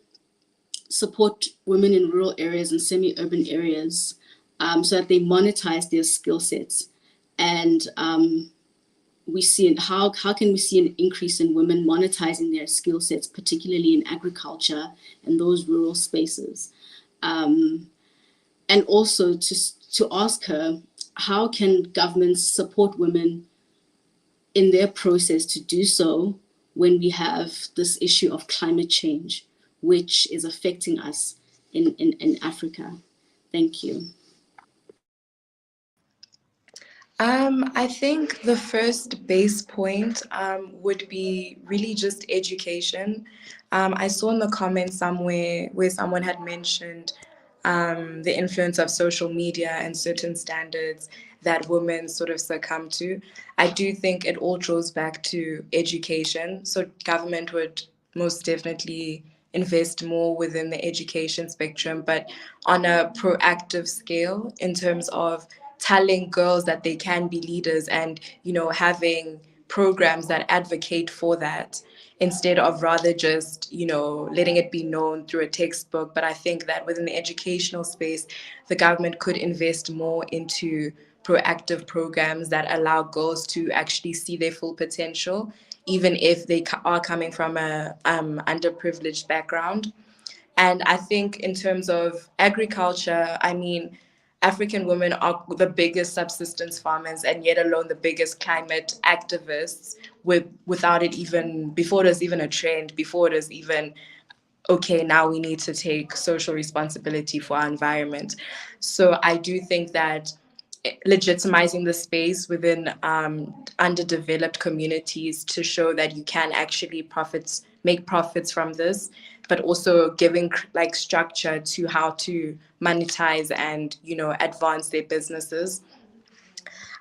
support women in rural areas and semi-urban areas so that they monetize their skill sets. And we see how can we see an increase in women monetizing their skill sets, particularly in agriculture and those rural spaces. And also to ask her, how can governments support women in their process to do so when we have this issue of climate change, which is affecting us in Africa? Thank you. I think the first base point would be really just education. I saw in the comments somewhere where someone had mentioned the influence of social media and certain standards that women sort of succumb to. I do think it all draws back to education. So government would most definitely invest more within the education spectrum, but on a proactive scale in terms of telling girls that they can be leaders and, having programs that advocate for that instead of rather just, letting it be known through a textbook. But I think that within the educational space, the government could invest more into proactive programs that allow girls to actually see their full potential, even if they are coming from a underprivileged background. And I think in terms of agriculture, I mean, African women are the biggest subsistence farmers and yet alone the biggest climate activists without it even, before there's even a trend, before there's even, okay, now we need to take social responsibility for our environment. So I do think that legitimizing the space within underdeveloped communities to show that you can actually make profits from this, but also giving like structure to how to monetize and, you know, advance their businesses.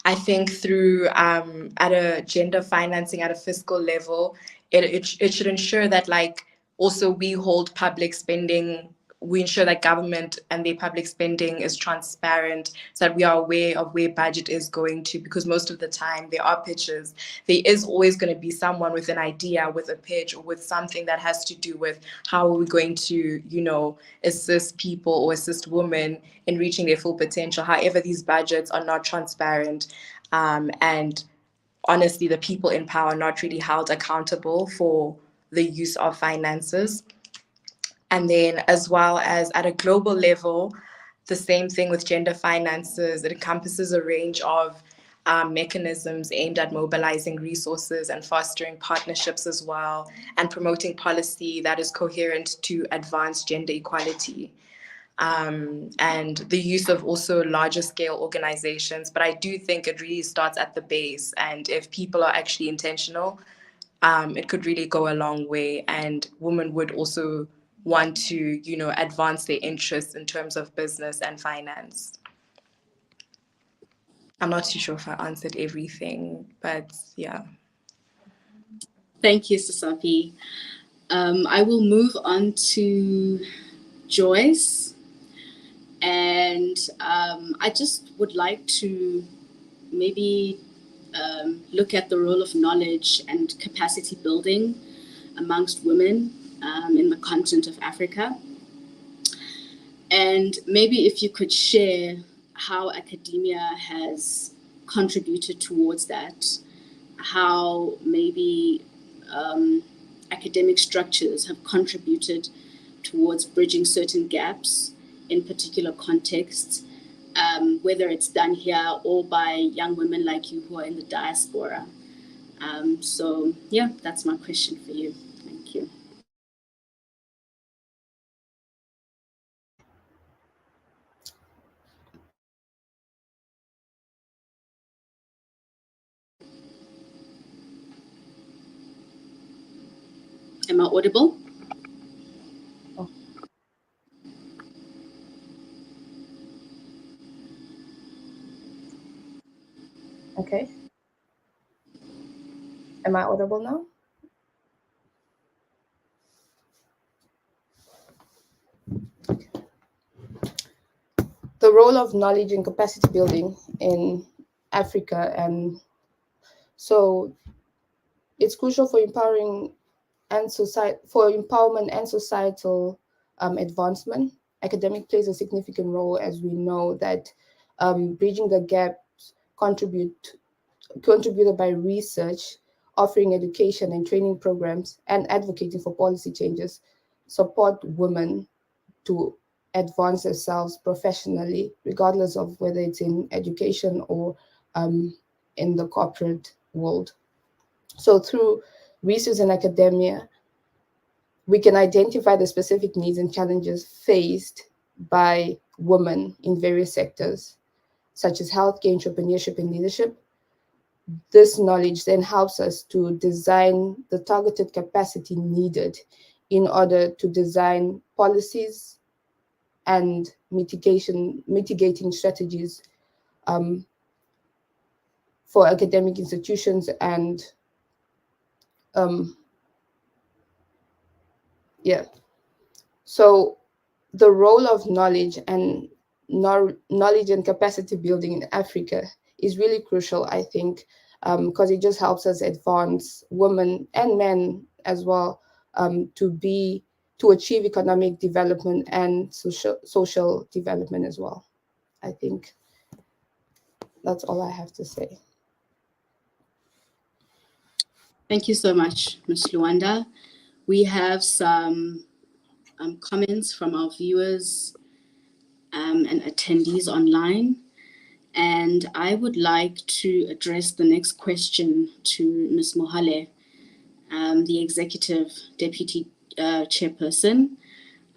I think through at a gender financing at a fiscal level, it should ensure that like also we hold public spending, we ensure that government and their public spending is transparent so that we are aware of where budget is going to, because most of the time there are pitches. There is always going to be someone with an idea, with a pitch, or with something that has to do with how are we going to, you know, assist people or assist women in reaching their full potential. However, these budgets are not transparent, and honestly, the people in power are not really held accountable for the use of finances. And then as well as at a global level, the same thing with gender finances. It encompasses a range of mechanisms aimed at mobilizing resources and fostering partnerships as well, and promoting policy that is coherent to advance gender equality. And the use of also larger scale organizations. But I do think it really starts at the base. And if people are actually intentional, it could really go a long way. And women would also want to, you know, advance their interests in terms of business and finance. I'm not too sure if I answered everything, but yeah. Thank you, Sasapi. I will move on to Joyce. And I just would like to maybe look at the role of knowledge and capacity building amongst women in the continent of Africa. And maybe if you could share how academia has contributed towards that, how maybe academic structures have contributed towards bridging certain gaps in particular contexts, whether it's done here or by young women like you who are in the diaspora. So yeah, that's my question for you. Thank you. Am I audible? Okay. Am I audible now? The role of knowledge and capacity building in Africa. And so it's crucial for empowering and empowerment and societal advancement. Academic plays a significant role, as we know that bridging the gaps contributed by research, offering education and training programs, and advocating for policy changes support women to advance themselves professionally, regardless of whether it's in education or in the corporate world. So through research and academia, we can identify the specific needs and challenges faced by women in various sectors, such as healthcare, entrepreneurship, and leadership. This knowledge then helps us to design the targeted capacity needed in order to design policies and mitigating strategies for academic institutions and So the role of knowledge and capacity building in Africa is really crucial, I think, because it just helps us advance women and men as well to achieve economic development and social development as well, I think. That's all I have to say. Thank you so much, Ms. Luanda. We have some comments from our viewers and attendees online. And I would like to address the next question to Ms. Mohale, the Executive Deputy Chairperson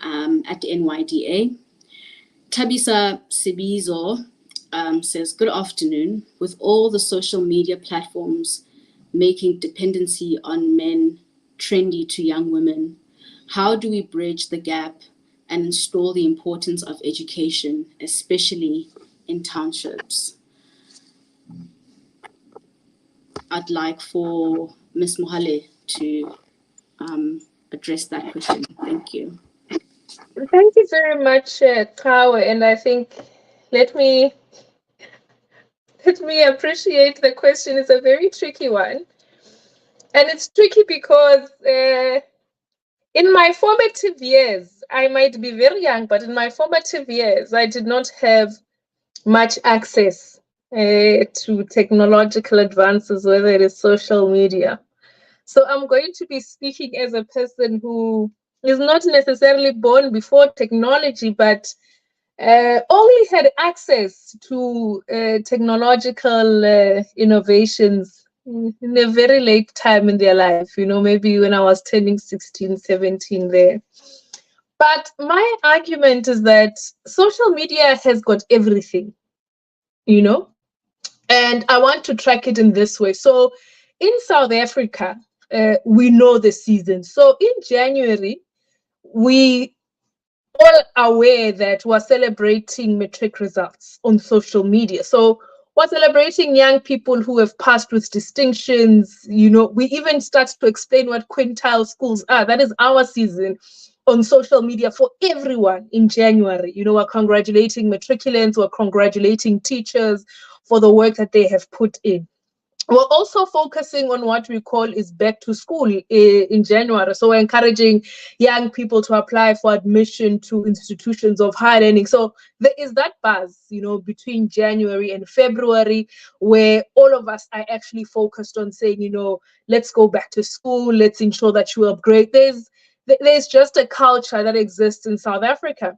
at the NYDA. Tabisa Sibizo says, good afternoon. With all the social media platforms making dependency on men trendy to young women, how do we bridge the gap and install the importance of education, especially in townships? I'd like for Ms. Mohale to address that question. Thank you. Thank you very much, Kawa. And I think let me appreciate the question. It's a very tricky one. And it's tricky because in my formative years, I might be very young, but in my formative years, I did not have much access to technological advances, whether it is social media. So I'm going to be speaking as a person who is not necessarily born before technology, but only had access to technological innovations in a very late time in their life, maybe when I was turning 16, 17 there. But my argument is that social media has got everything, and I want to track it in this way. So in South Africa, we know the season. So in January, we all aware that we're celebrating matric results on social media. So we're celebrating young people who have passed with distinctions. We even start to explain what quintile schools are. That is our season on social media for everyone in January. We're congratulating matriculants, we're congratulating teachers for the work that they have put in. We're also focusing on what we call is back to school in January. So we're encouraging young people to apply for admission to institutions of higher learning. So there is that buzz, between January and February, where all of us are actually focused on saying, let's go back to school, let's ensure that you upgrade. There's just a culture that exists in South Africa.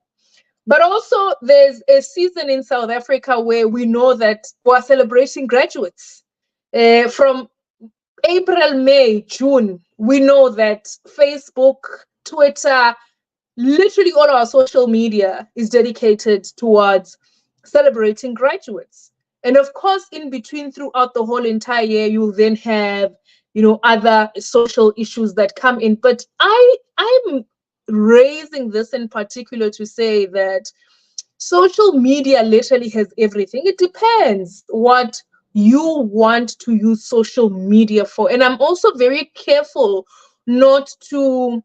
But also there's a season in South Africa where we know that we're celebrating graduates. From April, May, June, we know that Facebook, Twitter, literally all our social media is dedicated towards celebrating graduates. And of course, in between, throughout the whole entire year, you'll then have, other social issues that come in. But I'm raising this in particular to say that social media literally has everything. It depends what you want to use social media for. And I'm also very careful not to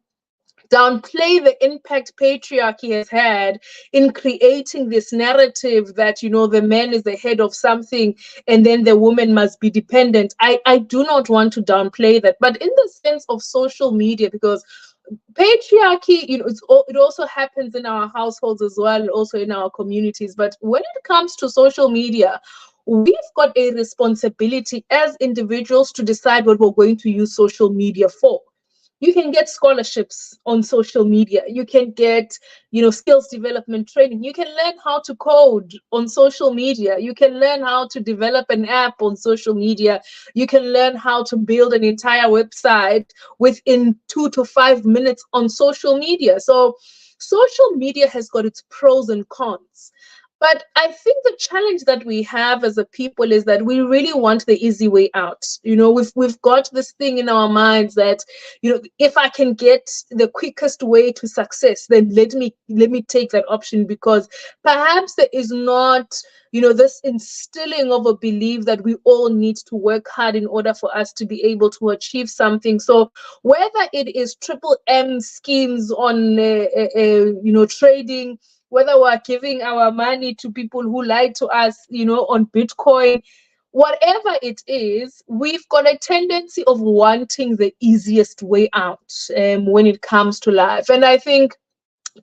downplay the impact patriarchy has had in creating this narrative that, the man is the head of something and then the woman must be dependent. I do not want to downplay that. But in the sense of social media, because patriarchy, it also happens in our households as well, also in our communities. But when it comes to social media, we've got a responsibility as individuals to decide what we're going to use social media for. You can get scholarships on social media. You can get, skills development training. You can learn how to code on social media. You can learn how to develop an app on social media. You can learn how to build an entire website within 2 to 5 minutes on social media. So social media has got its pros and cons. But I think the challenge that we have as a people is that we really want the easy way out. We've got this thing in our minds that, if I can get the quickest way to success, then let me take that option, because perhaps there is not, this instilling of a belief that we all need to work hard in order for us to be able to achieve something. So whether it is triple M schemes on, trading, whether we're giving our money to people who lie to us, on Bitcoin, whatever it is, we've got a tendency of wanting the easiest way out when it comes to life. And I think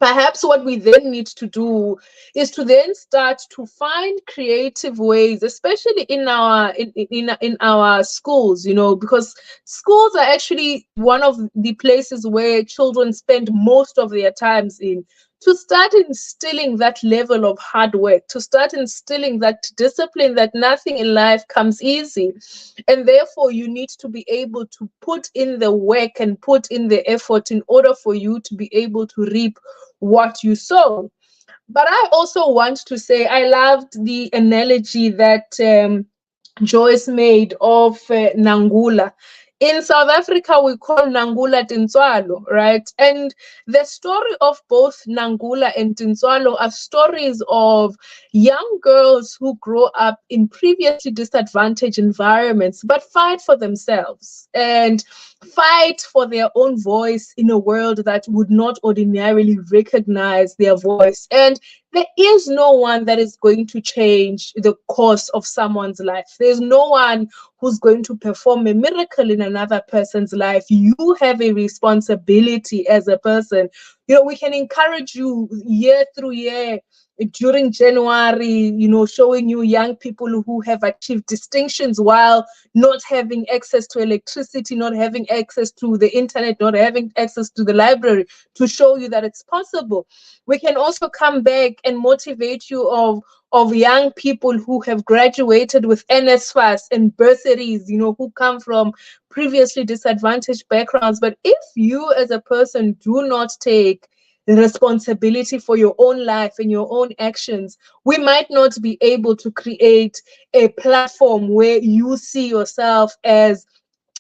perhaps what we then need to do is to then start to find creative ways, especially in our schools, because schools are actually one of the places where children spend most of their times in, to start instilling that level of hard work, to start instilling that discipline that nothing in life comes easy. And therefore, you need to be able to put in the work and put in the effort in order for you to be able to reap what you sow. But I also want to say I loved the analogy that Joyce made of Nangula. In South Africa, we call Nangula Tintswalo, right? And the story of both Nangula and Tintswalo are stories of young girls who grow up in previously disadvantaged environments, but fight for themselves and fight for their own voice in a world that would not ordinarily recognize their voice. And there is no one that is going to change the course of someone's life. There's no one who's going to perform a miracle in another person's life. You have a responsibility as a person. We can encourage you year through year during January, showing you young people who have achieved distinctions while not having access to electricity, not having access to the internet, not having access to the library, to show you that it's possible. We can also come back and motivate you of young people who have graduated with NSFAS and bursaries, who come from previously disadvantaged backgrounds. But if you as a person do not take the responsibility for your own life and your own actions, we might not be able to create a platform where you see yourself as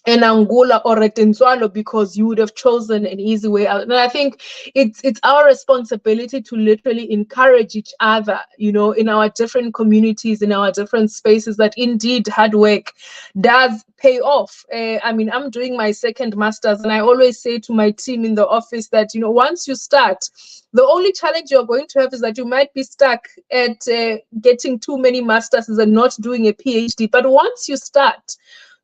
an Angola or a Tintswalo because you would have chosen an easy way out. And I think it's our responsibility to literally encourage each other, in our different communities, in our different spaces, that indeed hard work does pay off. I'm doing my second master's, and I always say to my team in the office that, once you start, the only challenge you're going to have is that you might be stuck at getting too many masters and not doing a PhD. But once you start,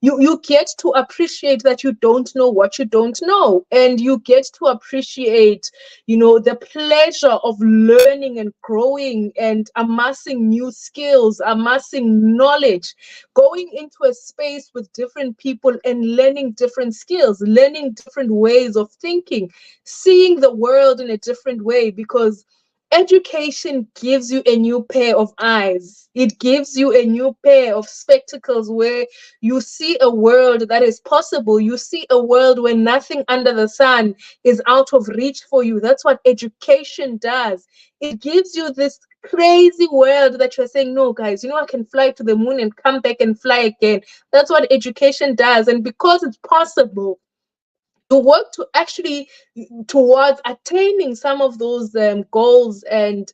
you get to appreciate that you don't know what you don't know, and you get to appreciate, the pleasure of learning and growing and amassing new skills, amassing knowledge, going into a space with different people and learning different skills, learning different ways of thinking, seeing the world in a different way, because education gives you a new pair of eyes. It gives you a new pair of spectacles where you see a world that is possible. You see a world where nothing under the sun is out of reach for you. That's what education does. It gives you this crazy world that you're saying, no, guys, I can fly to the moon and come back and fly again. That's what education does. And because it's possible, to work to actually towards attaining some of those goals and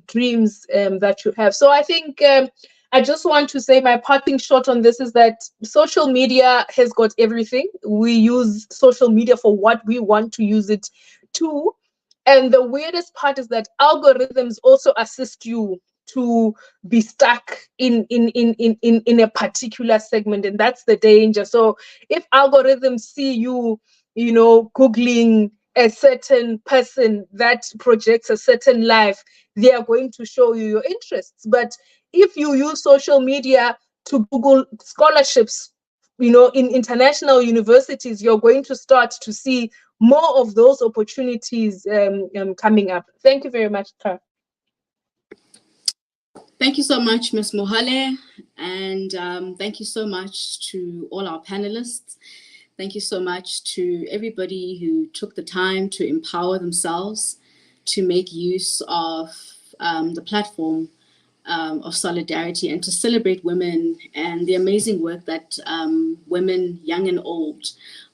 dreams that you have. So I think I just want to say my parting shot on this is that social media has got everything. We use social media for what we want to use it to. And the weirdest part is that algorithms also assist you to be stuck in a particular segment, and that's the danger. So if algorithms see you Googling a certain person that projects a certain life, they are going to show you your interests. But if you use social media to Google scholarships, in international universities, you're going to start to see more of those opportunities coming up. Thank you very much, Tara. Thank you so much, Ms. Mohale, and thank you so much to all our panelists. Thank you so much to everybody who took the time to empower themselves, to make use of the platform of solidarity, and to celebrate women and the amazing work that women, young and old,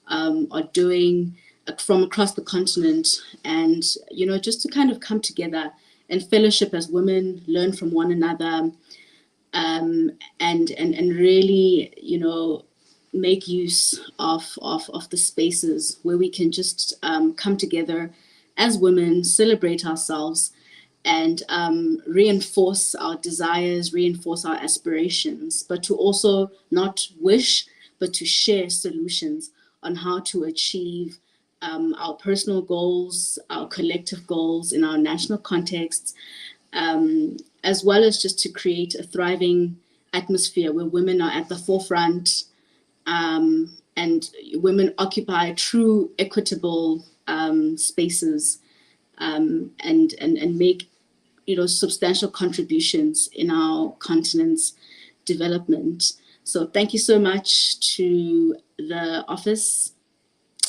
are doing from across the continent. And, just to kind of come together and fellowship as women, learn from one another, and really, make use of the spaces where we can just come together as women, celebrate ourselves, and reinforce our desires, reinforce our aspirations, but to also not wish, but to share solutions on how to achieve our personal goals, our collective goals in our national contexts, as well as just to create a thriving atmosphere where women are at the forefront, and women occupy true equitable spaces, and make substantial contributions in our continent's development. So thank you so much to the Office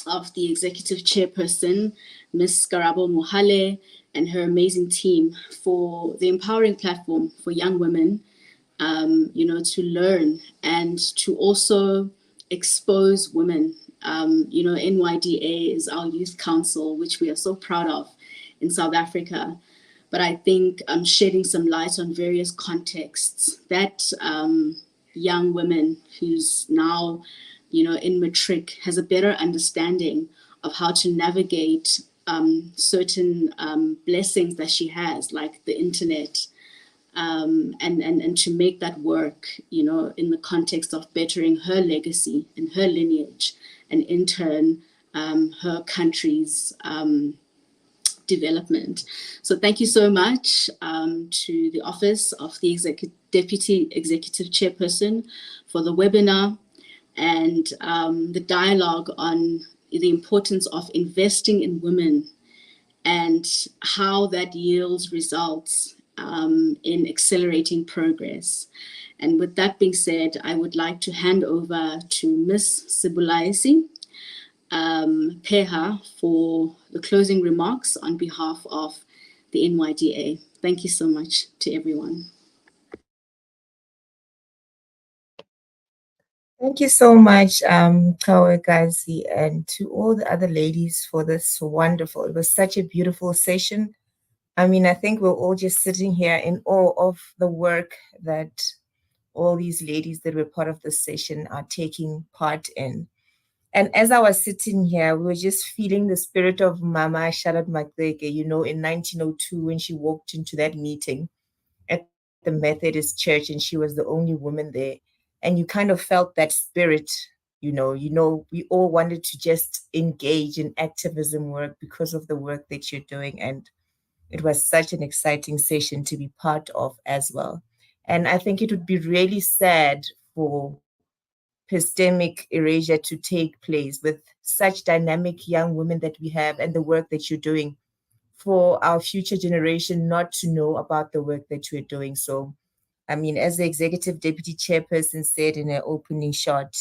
of the Executive Chairperson, Ms. Karabo Mohale, and her amazing team for the empowering platform for young women, to learn and to also expose women. NYDA is our youth council, which we are so proud of in South Africa. But I think shedding some light on various contexts that young women who's now, in matric has a better understanding of how to navigate certain blessings that she has, like the internet, and to make that work, in the context of bettering her legacy and her lineage, and in turn, her country's development. So thank you so much to the Office of the Deputy Executive Chairperson for the webinar and the dialogue on the importance of investing in women and how that yields results in accelerating progress. And with that being said, I would like to hand over to Ms. Sibulaisi Peha for the closing remarks on behalf of the NYDA. Thank you so much to everyone. Thank you so much, Kawekazi, and to all the other ladies for this wonderful, it was such a beautiful session. I mean, I think we're all just sitting here in awe of the work that all these ladies that were part of the session are taking part in. And as I was sitting here, we were just feeling the spirit of Mama Charlotte Maxeke, in 1902 when she walked into that meeting at the Methodist Church and she was the only woman there. And you kind of felt that spirit, we all wanted to just engage in activism work because of the work that you're doing. And it was such an exciting session to be part of as well. And I think it would be really sad for epistemic erasure to take place with such dynamic young women that we have and the work that you're doing, for our future generation not to know about the work that you're doing. So, I mean, as the Executive Deputy Chairperson said in her opening shot,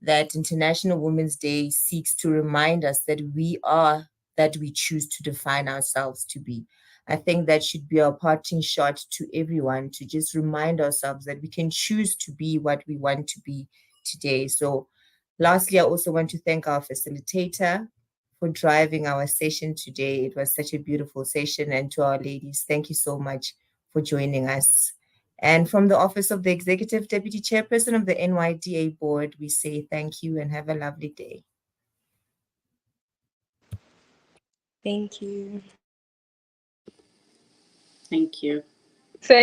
that International Women's Day seeks to remind us that we are that we choose to define ourselves to be. I think that should be our parting shot to everyone, to just remind ourselves that we can choose to be what we want to be today. So lastly, I also want to thank our facilitator for driving our session today. It was such a beautiful session. And to our ladies, thank you so much for joining us. And from the Office of the Executive Deputy Chairperson of the NYDA Board, we say thank you and have a lovely day. Thank you. Thank you. Thank